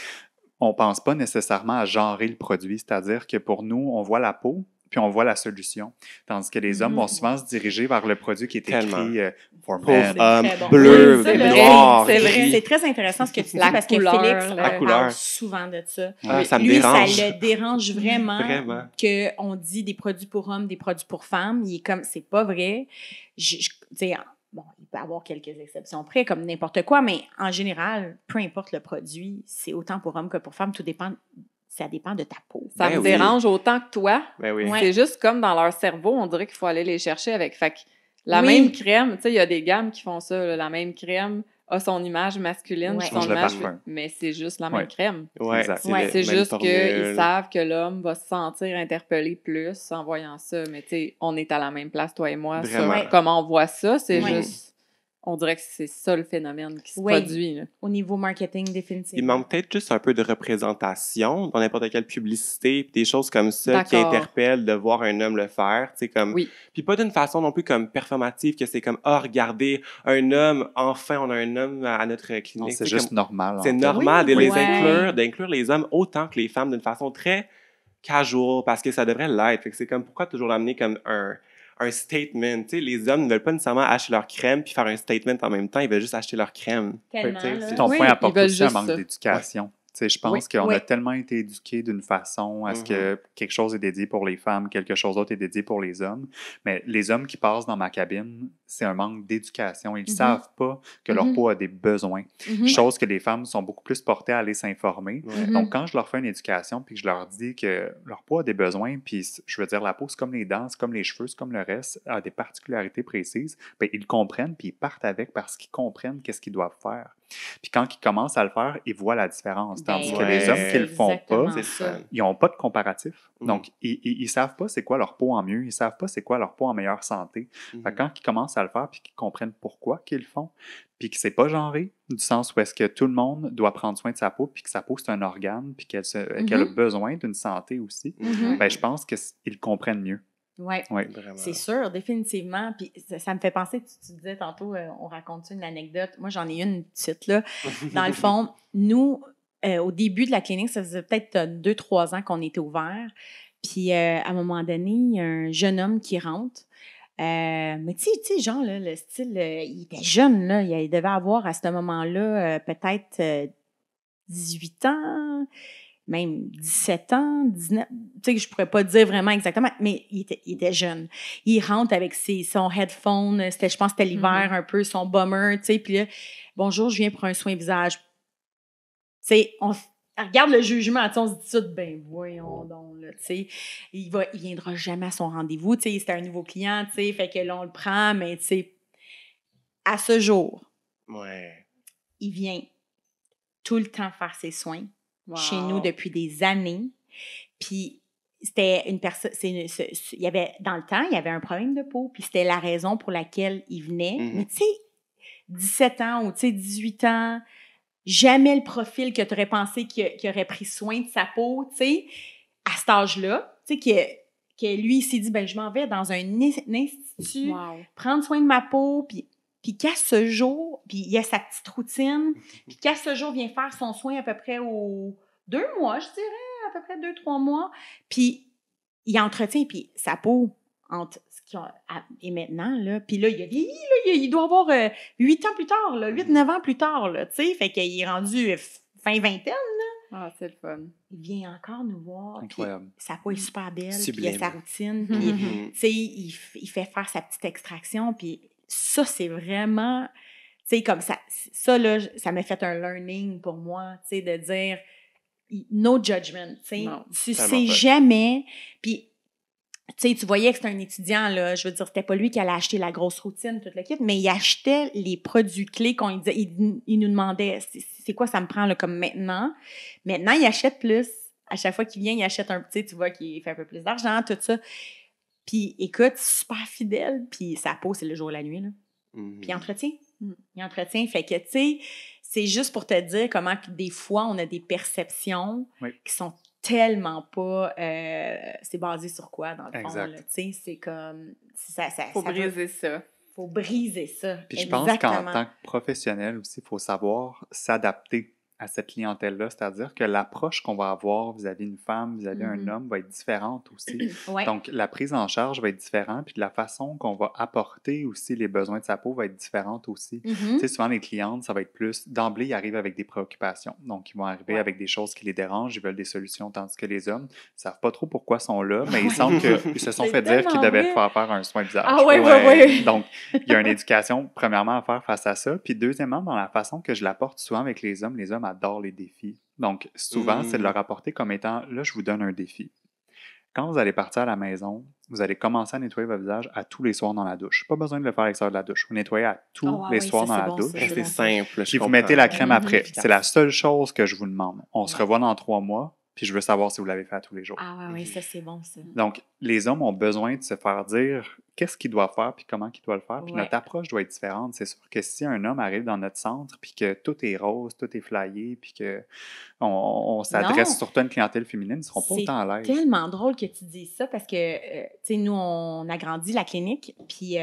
[SPEAKER 5] on pense pas nécessairement à genrer le produit, c'est-à-dire que pour nous, on voit la peau, puis on voit la solution. Tandis que les hommes vont souvent se diriger vers le produit qui est écrit pour men.
[SPEAKER 4] Bleu, noir.
[SPEAKER 3] C'est vrai. C'est très intéressant ce que tu dis parce que Félix parle souvent de ça.
[SPEAKER 4] Ça me
[SPEAKER 3] Lui,
[SPEAKER 4] dérange.
[SPEAKER 3] ça le dérange vraiment qu'on dit des produits pour hommes, des produits pour femmes. Il est comme, c'est pas vrai. Tu sais, bon, il peut y avoir quelques exceptions près, comme n'importe quoi, mais en général, peu importe le produit, c'est autant pour hommes que pour femmes. Tout dépend. Ça dépend de ta peau.
[SPEAKER 2] Ça me dérange autant que toi.
[SPEAKER 4] Oui.
[SPEAKER 2] C'est juste comme dans leur cerveau, on dirait qu'il faut aller les chercher avec. Fait que la même crème, tu sais, il y a des gammes qui font ça. Là, la même crème a son image masculine, son image, mais c'est juste la même crème. C'est juste qu'ils savent que l'homme va se sentir interpellé plus en voyant ça. Mais tu sais, on est à la même place, toi et moi, sur comment on voit ça. C'est juste... On dirait que c'est ça le phénomène qui se produit. Là.
[SPEAKER 3] Au niveau marketing, définitivement.
[SPEAKER 4] Il manque peut-être juste un peu de représentation dans n'importe quelle publicité, des choses comme ça qui interpellent de voir un homme le faire. Comme... Puis pas d'une façon non plus comme performative, que c'est comme « Ah, regardez, un homme, enfin, on a un homme à notre clinique. »
[SPEAKER 5] Non, c'est juste normal.
[SPEAKER 4] C'est normal d'inclure les hommes autant que les femmes d'une façon très casual, parce que ça devrait l'être. Fait que c'est comme, pourquoi toujours l'amener comme un statement, tu sais, les hommes ne veulent pas nécessairement acheter leur crème puis faire un statement en même temps, ils veulent juste acheter leur crème.
[SPEAKER 5] Ton point apporte aussi un manque d'éducation. Tu sais, je pense qu'on a tellement été éduqués d'une façon à ce que quelque chose est dédié pour les femmes, quelque chose d'autre est dédié pour les hommes. Mais les hommes qui passent dans ma cabine, c'est un manque d'éducation. Ils ne savent pas que leur peau a des besoins. Chose que les femmes sont beaucoup plus portées à aller s'informer. Donc, quand je leur fais une éducation puis que je leur dis que leur peau a des besoins, puis je veux dire, la peau, c'est comme les dents, c'est comme les cheveux, c'est comme le reste, a des particularités précises, bien, ils comprennent puis ils partent avec parce qu'ils comprennent qu'est-ce qu'ils doivent faire. Puis quand ils commencent à le faire, ils voient la différence. Tandis que les hommes qui le font pas, ils n'ont pas de comparatif. Donc, ils savent pas c'est quoi leur peau en mieux. Ils savent pas c'est quoi leur peau en meilleure santé. Fait que quand ils commencent à le faire puis qu'ils comprennent pourquoi qu'ils le font, puis que c'est pas genré, du sens où est-ce que tout le monde doit prendre soin de sa peau puis que sa peau, c'est un organe puis qu'elle a besoin d'une santé aussi, ben, je pense qu'ils comprennent mieux.
[SPEAKER 3] Oui, c'est sûr, définitivement. Puis ça me fait penser, tu disais tantôt, on raconte une anecdote. Moi, j'en ai une petite, là. Dans le fond, nous, au début de la clinique, ça faisait peut-être 2-3 ans qu'on était ouvert. Puis, à un moment donné, il y a un jeune homme qui rentre. Mais tu sais, genre, là, le style, il était jeune, là. Il devait avoir, à ce moment-là, peut-être 18 ans... même 17 ans, 19, tu sais, je pourrais pas dire vraiment exactement, mais il était jeune. Il rentre avec son headphone, je pense que c'était l'hiver un peu, son bomber, tu sais, puis là, « Bonjour, je viens pour un soin visage. » Tu sais, regarde le jugement, tu sais, on se dit ça, ben voyons donc, là, tu sais, il viendra jamais à son rendez-vous, tu sais, c'est un nouveau client, tu sais, fait que là, on le prend, mais tu sais, à ce jour, il vient tout le temps faire ses soins chez nous depuis des années, puis c'était une personne, il y avait, dans le temps, il y avait un problème de peau, puis c'était la raison pour laquelle il venait, mais tu sais, 17 ans ou tu sais, 18 ans, jamais le profil que tu aurais pensé qu'il aurait pris soin de sa peau, tu sais, à cet âge-là, tu sais, que lui, il s'est dit, ben je m'en vais dans un institut, prendre soin de ma peau, puis qu'à ce jour, puis il a sa petite routine, puis qu'à ce jour, vient faire son soin à peu près aux 2 mois, je dirais, à peu près 2-3 mois, puis il entretient, puis sa peau, entre et maintenant, là, puis là, il a vieilli, là, il doit avoir 8 ans plus tard, 8-9 ans plus tard, là, tu sais, fait qu'il est rendu fin vingtaine, là.
[SPEAKER 2] Ah, c'est le fun.
[SPEAKER 3] Il vient encore nous voir.
[SPEAKER 5] Incroyable.
[SPEAKER 3] Sa peau est super belle, puis il
[SPEAKER 4] Sublime.
[SPEAKER 3] a sa routine, puis, tu sais, il fait faire sa petite extraction, puis ça, c'est vraiment, tu sais, comme ça, là, ça m'a fait un learning pour moi, tu sais, de dire, no judgment, tu sais, tu sais jamais, puis tu sais, tu voyais que c'était un étudiant, là, je veux dire, c'était pas lui qui allait acheter la grosse routine, toute le kit, mais il achetait les produits clés qu'on lui disait, il nous demandait, c'est quoi ça me prend, là, comme maintenant. Maintenant, il achète plus. À chaque fois qu'il vient, il achète un petit, tu vois, qu'il fait un peu plus d'argent, tout ça. Puis, écoute, super fidèle, puis sa peau, c'est le jour et la nuit, là. Puis il entretient. Il entretient, fait que, tu sais, c'est juste pour te dire comment que des fois, on a des perceptions qui sont tellement pas... c'est basé sur quoi, dans le fond, là, tu sais, c'est comme...
[SPEAKER 2] Faut briser ça.
[SPEAKER 3] Faut briser ça.
[SPEAKER 5] Puis je pense qu'en tant que professionnel aussi, il faut savoir s'adapter à cette clientèle-là, c'est-à-dire que l'approche qu'on va avoir vis-à-vis d'une femme, vis-à-vis d'un homme va être différente aussi. Donc, la prise en charge va être différente, puis de la façon qu'on va apporter aussi les besoins de sa peau va être différente aussi. Tu sais, souvent, les clientes, ça va être plus... D'emblée, ils arrivent avec des préoccupations. Donc, ils vont arriver avec des choses qui les dérangent, ils veulent des solutions, tandis que les hommes ne savent pas trop pourquoi ils sont là, mais ils semblent qu'ils se sont fait dire qu'ils devaient faire un soin visage.
[SPEAKER 3] Ah oui.
[SPEAKER 5] Donc, il y a une éducation, premièrement, à faire face à ça. Puis, deuxièmement, dans la façon que je l'apporte souvent avec les hommes adorent les défis. Donc, souvent, c'est de leur apporter comme étant, là, je vous donne un défi. Quand vous allez partir à la maison, vous allez commencer à nettoyer votre visage à tous les soirs dans la douche. Pas besoin de le faire à l'extérieur de la douche. Vous nettoyez à tous les soirs dans la douche.
[SPEAKER 4] C'est simple.
[SPEAKER 5] Puis vous mettez la crème après. C'est la seule chose que je vous demande. On se revoit dans 3 mois, puis je veux savoir si vous l'avez fait à tous les jours.
[SPEAKER 3] Ah oui, ça, c'est bon, ça.
[SPEAKER 5] Donc, les hommes ont besoin de se faire dire qu'est-ce qu'il doit faire puis comment il doit le faire. Puis notre approche doit être différente. C'est sûr que si un homme arrive dans notre centre puis que tout est rose, tout est flyé puis qu'on s'adresse surtout à une clientèle féminine, ils ne seront pas autant à l'aise.
[SPEAKER 3] C'est tellement drôle que tu dises ça parce que, tu sais, nous, on a grandi la clinique puis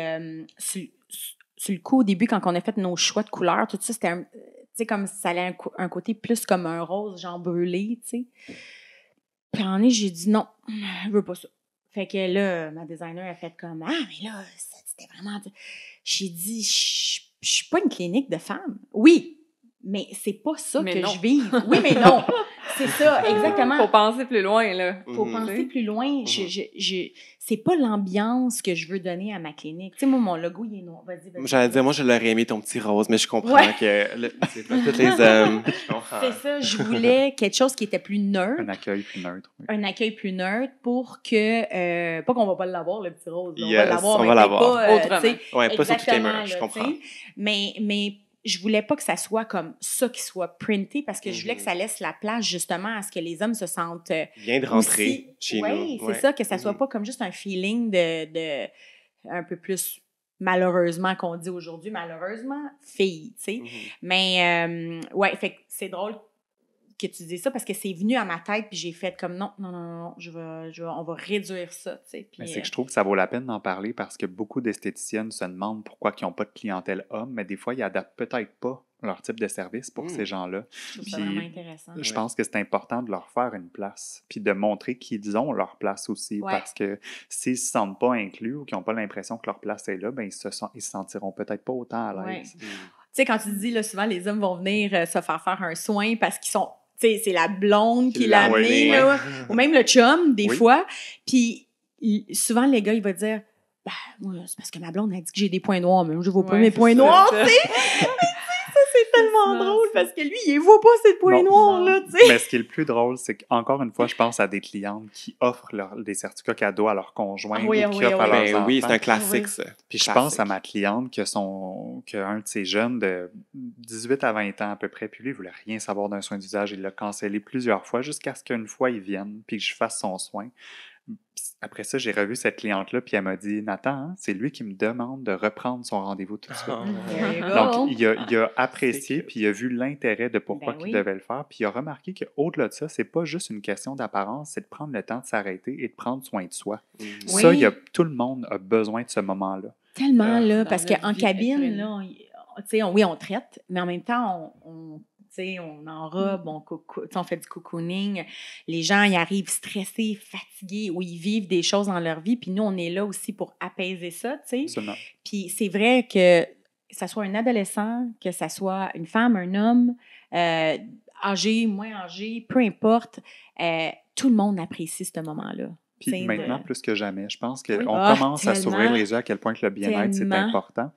[SPEAKER 3] sur le coup, au début, quand on a fait nos choix de couleurs, tout ça, c'était tu sais, comme ça allait un côté plus comme un rose, genre brûlé, tu sais. Puis en est, j'ai dit non, je veux pas ça. Fait que là, ma designer a fait comme ah, mais là, c'était vraiment. J'ai dit, je suis pas une clinique de femmes. Oui, mais c'est pas ça que je vis. Oui, mais non. C'est ça, exactement.
[SPEAKER 2] Faut penser plus loin, là.
[SPEAKER 3] Faut penser plus loin. C'est pas l'ambiance que je veux donner à ma clinique. Tu sais, moi, mon logo, il est noir. Vas-y.
[SPEAKER 4] J'allais dire, moi, je l'aurais aimé ton petit rose, mais je comprends que c'est pas tous les hommes.
[SPEAKER 3] C'est ça, je voulais quelque chose qui était plus neutre.
[SPEAKER 5] Un accueil plus neutre. Oui.
[SPEAKER 3] Un accueil plus neutre pour que... pas qu'on va pas l'avoir, le petit rose. Là.
[SPEAKER 4] Yes, on va l'avoir.
[SPEAKER 2] Autrement.
[SPEAKER 4] Ouais, pas sur toutes les murs, je comprends.
[SPEAKER 3] Mais je voulais pas que ça soit comme ça qui soit printé parce que je voulais que ça laisse la place justement à ce que les hommes se sentent
[SPEAKER 4] bien de rentrer chez nous.
[SPEAKER 3] Oui, c'est ça, que ça soit pas comme juste un feeling de un peu plus malheureusement qu'on dit aujourd'hui, malheureusement, fille, tu sais. Mais ouais, fait que c'est drôle que tu dis ça parce que c'est venu à ma tête puis j'ai fait comme non, on va réduire ça, tu sais.
[SPEAKER 5] Mais c'est que je trouve que ça vaut la peine d'en parler parce que beaucoup d'esthéticiennes se demandent pourquoi ils n'ont pas de clientèle homme, mais des fois, ils n'adaptent peut-être pas leur type de service pour ces gens-là.
[SPEAKER 3] Je trouve ça vraiment intéressant.
[SPEAKER 5] Je pense que c'est important de leur faire une place puis de montrer qu'ils ont leur place aussi parce que s'ils ne se sentent pas inclus ou qu'ils n'ont pas l'impression que leur place est là, ben ils se sentiront peut-être pas autant à l'aise.
[SPEAKER 3] Tu sais, quand tu dis, là, souvent, les hommes vont venir se faire un soin parce qu'ils sont... Tu sais, c'est la blonde qui l'a amené, là, ou même le chum, des fois. Puis, souvent, les gars, ils vont dire, moi, c'est parce que ma blonde a dit que j'ai des points noirs, mais je ne vois pas mes points noirs, tu sais. Ça, c'est tellement drôle parce que lui, il voit pas ces points noirs, là, tu sais.
[SPEAKER 5] Mais ce qui est le plus drôle, c'est qu'encore une fois, je pense à des clientes qui offrent des certificats cadeaux à leurs conjoints ou qui offrent à leurs enfants.
[SPEAKER 4] Oui, c'est un classique, ça.
[SPEAKER 5] Puis je pense à ma cliente qu'un de ses jeunes de 18 à 20 ans à peu près, puis lui, il voulait rien savoir d'un soin d'usage. Il l'a cancellé plusieurs fois jusqu'à ce qu'une fois, il vienne puis que je fasse son soin. Après ça, j'ai revu cette cliente-là, puis elle m'a dit « Nathan, hein, c'est lui qui me demande de reprendre son rendez-vous tout de suite. Donc, il a apprécié, puis il a vu l'intérêt de pourquoi il devait le faire, puis il a remarqué qu'au-delà de ça, c'est pas juste une question d'apparence, c'est de prendre le temps de s'arrêter et de prendre soin de soi. Ça, tout le monde a besoin de ce moment-là.
[SPEAKER 3] Tellement, là, parce qu'en cabine, là, on traite, mais en même temps, on enrobe, on fait du cocooning. Les gens, ils arrivent stressés, fatigués, ou ils vivent des choses dans leur vie. Puis nous, on est là aussi pour apaiser ça, tu sais. Puis c'est vrai que ça soit un adolescent, que ça soit une femme, un homme, âgé, moins âgé, peu importe, tout le monde apprécie ce moment-là.
[SPEAKER 5] Puis maintenant, plus que jamais, je pense qu'on commence à s'ouvrir les yeux à quel point que le bien-être, c'est important.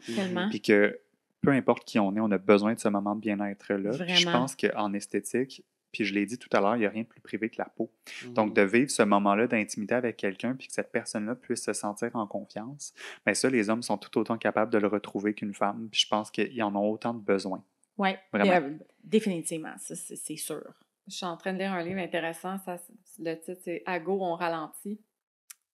[SPEAKER 5] Puis que peu importe qui on a besoin de ce moment de bien-être-là. Je pense qu'en esthétique, puis je l'ai dit tout à l'heure, il n'y a rien de plus privé que la peau. Donc, de vivre ce moment-là d'intimité avec quelqu'un puis que cette personne-là puisse se sentir en confiance, bien ça, les hommes sont tout autant capables de le retrouver qu'une femme. Puis je pense qu'ils en ont autant de besoin.
[SPEAKER 3] Oui, définitivement, ça, c'est sûr.
[SPEAKER 2] Je suis en train de lire un livre intéressant. Le titre, c'est « À go, on ralentit ».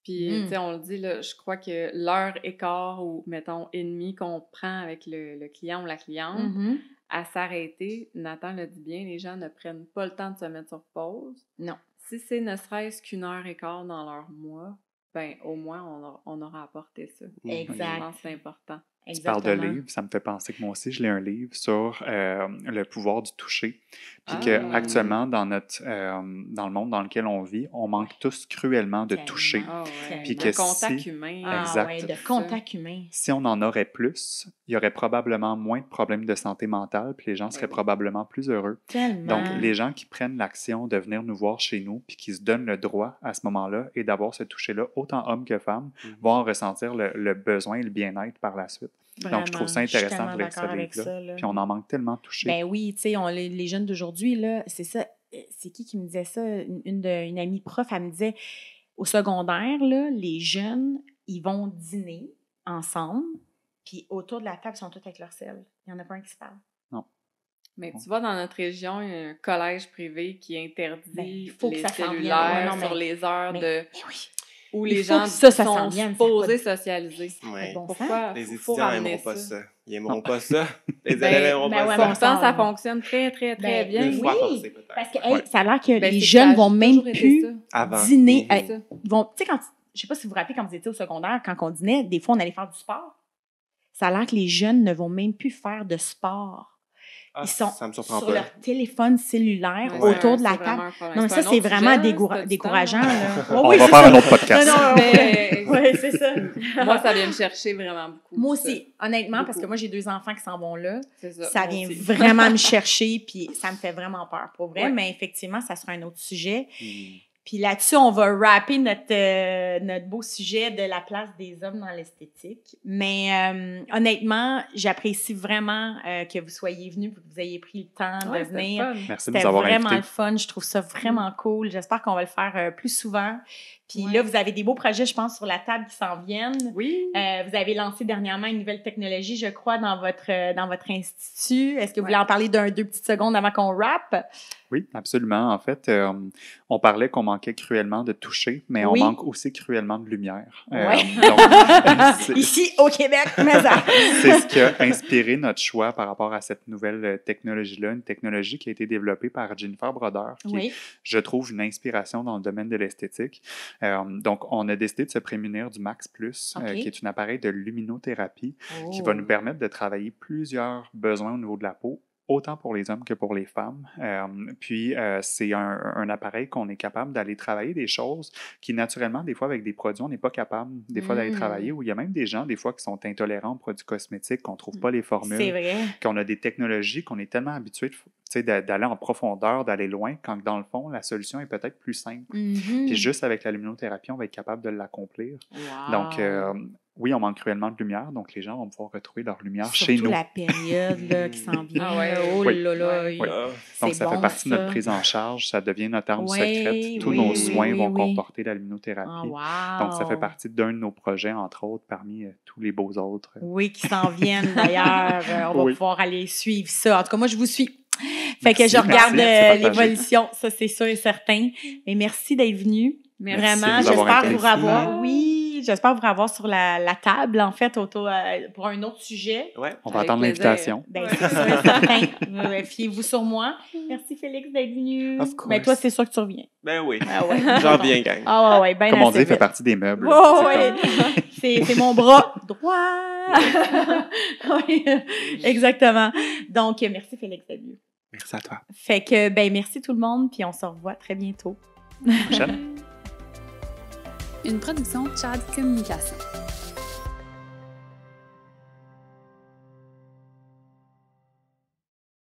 [SPEAKER 2] Puis, tu sais, on le dit, là, je crois que l'heure écart ou, mettons, et demie qu'on prend avec le client ou la cliente à s'arrêter, Nathan le dit bien, les gens ne prennent pas le temps de se mettre sur pause.
[SPEAKER 3] Non.
[SPEAKER 2] Si c'est ne serait-ce qu'une heure et quart dans leur mois, ben au moins, on aura apporté ça.
[SPEAKER 3] Exact.
[SPEAKER 2] Je pense que c'est important.
[SPEAKER 5] Tu parles de livres, ça me fait penser que moi aussi, je lis un livre sur le pouvoir du toucher. Puis qu'actuellement, dans le monde dans lequel on vit, on manque tous cruellement de toucher. Puis que
[SPEAKER 2] contact humain.
[SPEAKER 3] De contact humain.
[SPEAKER 5] Si on en aurait plus, il y aurait probablement moins de problèmes de santé mentale, puis les gens seraient probablement plus heureux.
[SPEAKER 3] Tellement.
[SPEAKER 5] Donc, les gens qui prennent l'action de venir nous voir chez nous, puis qui se donnent le droit à ce moment-là et d'avoir ce toucher-là, autant hommes que femmes, vont en ressentir le besoin et le bien-être par la suite.
[SPEAKER 3] Vraiment,
[SPEAKER 5] donc, je trouve ça intéressant de lire ce livre-là. Puis on en manque tellement touché.
[SPEAKER 3] Ben oui, tu sais, les jeunes d'aujourd'hui, là, c'est ça. C'est qui me disait ça? Une amie prof, elle me disait, au secondaire, là, les jeunes, ils vont dîner ensemble, puis autour de la table, ils sont tous avec leur sel. Il n'y en a pas un qui se parle.
[SPEAKER 5] Non.
[SPEAKER 2] Mais tu vois, dans notre région, il y a un collège privé qui interdit les
[SPEAKER 3] cellulaires
[SPEAKER 2] sur les heures où
[SPEAKER 3] il
[SPEAKER 2] les gens
[SPEAKER 3] sont
[SPEAKER 2] supposés socialiser.
[SPEAKER 4] Ouais.
[SPEAKER 2] Pourquoi?
[SPEAKER 4] Les étudiants n'aimeront pas ça. Ils n'aimeront pas ça. Les élèves n'aimeront pas ça.
[SPEAKER 2] Pourtant, ça fonctionne très, très, très bien.
[SPEAKER 4] Une fois forcé, peut-être.
[SPEAKER 3] Parce que ça a l'air que les jeunes vont même plus dîner. Ils vont, tu sais, je sais pas si vous vous rappelez, quand vous étiez au secondaire, quand on dînait, des fois, on allait faire du sport. Ça a l'air que les jeunes ne vont même plus faire de sport. Ils sont sur leur téléphone cellulaire autour de la table. Non, mais ça, c'est vraiment décourageant.
[SPEAKER 5] On va faire un autre podcast.
[SPEAKER 3] Oui, c'est ça.
[SPEAKER 2] Moi, ça vient me chercher vraiment beaucoup.
[SPEAKER 3] Moi aussi, honnêtement, parce que moi, j'ai 2 enfants qui s'en vont là. Ça vient vraiment me chercher, puis ça me fait vraiment peur, pour vrai. Mais effectivement, ça sera un autre sujet. Puis là-dessus, on va rapper notre beau sujet de la place des hommes dans l'esthétique. Mais honnêtement, j'apprécie vraiment que vous soyez venus, que vous ayez pris le temps de venir.
[SPEAKER 5] Merci de nous avoir invités.
[SPEAKER 3] C'était vraiment le fun. Je trouve ça vraiment cool. J'espère qu'on va le faire plus souvent. Puis là, vous avez des beaux projets, je pense, sur la table qui s'en viennent.
[SPEAKER 2] Oui.
[SPEAKER 3] Vous avez lancé dernièrement une nouvelle technologie, je crois, dans votre institut. Est-ce que vous voulez en parler 2 petites secondes avant qu'on rappe?
[SPEAKER 5] Oui, absolument. En fait, on parlait qu'on manquait cruellement de toucher, mais on manque aussi cruellement de lumière.
[SPEAKER 3] Donc, ici, au Québec, mais ça.
[SPEAKER 5] C'est ce qui a inspiré notre choix par rapport à cette nouvelle technologie-là, une technologie qui a été développée par Jennifer Brodeur, qui est, je trouve, une inspiration dans le domaine de l'esthétique. Donc, on a décidé de se prémunir du Max Plus, qui est un appareil de luminothérapie qui va nous permettre de travailler plusieurs besoins au niveau de la peau, autant pour les hommes que pour les femmes. Puis, c'est un appareil qu'on est capable d'aller travailler des choses qui, naturellement, des fois, avec des produits, on n'est pas capable, des fois, d'aller travailler, où il y a même des gens, des fois, qui sont intolérants aux produits cosmétiques, qu'on ne trouve pas les formules.
[SPEAKER 3] C'est vrai.
[SPEAKER 5] Qu'on a des technologies qu'on est tellement habitué d'aller en profondeur, d'aller loin, quand dans le fond, la solution est peut-être plus simple. Puis juste avec la luminothérapie, on va être capable de l'accomplir.
[SPEAKER 3] Wow.
[SPEAKER 5] Donc, oui, on manque cruellement de lumière, donc les gens vont pouvoir retrouver leur lumière chez
[SPEAKER 3] Surtout
[SPEAKER 5] nous.
[SPEAKER 3] la période là, qui s'en vient.
[SPEAKER 2] Ah ouais.
[SPEAKER 3] Oh
[SPEAKER 5] Oui.
[SPEAKER 3] là là.
[SPEAKER 2] Oui.
[SPEAKER 5] Donc, ça
[SPEAKER 3] bon,
[SPEAKER 5] fait partie de notre
[SPEAKER 3] ça.
[SPEAKER 5] prise en charge, ça devient notre arme
[SPEAKER 3] Oui,
[SPEAKER 5] secrète. Tous
[SPEAKER 3] oui,
[SPEAKER 5] nos
[SPEAKER 3] oui,
[SPEAKER 5] soins
[SPEAKER 3] oui,
[SPEAKER 5] vont
[SPEAKER 3] oui.
[SPEAKER 5] comporter la luminothérapie.
[SPEAKER 3] Ah, wow.
[SPEAKER 5] Donc, ça fait partie d'un de nos projets, entre autres, parmi tous les beaux autres.
[SPEAKER 3] Oui, qui s'en viennent d'ailleurs. On va
[SPEAKER 5] Oui.
[SPEAKER 3] pouvoir aller suivre ça. En tout cas, moi, je vous suis. Fait que
[SPEAKER 5] Merci,
[SPEAKER 3] je regarde
[SPEAKER 5] merci, c'est partagé.
[SPEAKER 3] l'évolution, ça c'est sûr et certain. Mais merci d'être venu.
[SPEAKER 2] Merci.
[SPEAKER 3] Vraiment,
[SPEAKER 5] de nous avoir
[SPEAKER 3] j'espère vous
[SPEAKER 5] invités.
[SPEAKER 3] revoir. Oui, j'espère vous revoir sur la table, en fait, pour un autre sujet.
[SPEAKER 4] Ouais.
[SPEAKER 5] On va
[SPEAKER 2] Avec
[SPEAKER 5] attendre
[SPEAKER 2] plaisir.
[SPEAKER 5] l'invitation.
[SPEAKER 3] Ben, c'est sûr et certain. Fiez-vous sur moi. Merci, Félix, d'être venu.
[SPEAKER 4] Of course.
[SPEAKER 3] Mais toi, c'est sûr que tu reviens.
[SPEAKER 4] Ben oui.
[SPEAKER 3] Ah ouais.
[SPEAKER 4] J'en viens, gang.
[SPEAKER 3] Ah ouais, ben
[SPEAKER 5] Comme on
[SPEAKER 3] assez
[SPEAKER 5] dit, fait
[SPEAKER 3] vite.
[SPEAKER 5] partie des meubles.
[SPEAKER 3] Ouais,
[SPEAKER 5] C'est
[SPEAKER 3] ouais. C'est mon bras droit. Oui, exactement. Donc, merci, Félix, d'être venu.
[SPEAKER 4] Merci à toi.
[SPEAKER 3] Fait que, ben, merci tout le monde, puis on se revoit très bientôt.
[SPEAKER 5] comme prochaine.
[SPEAKER 6] Une production Chad Communication.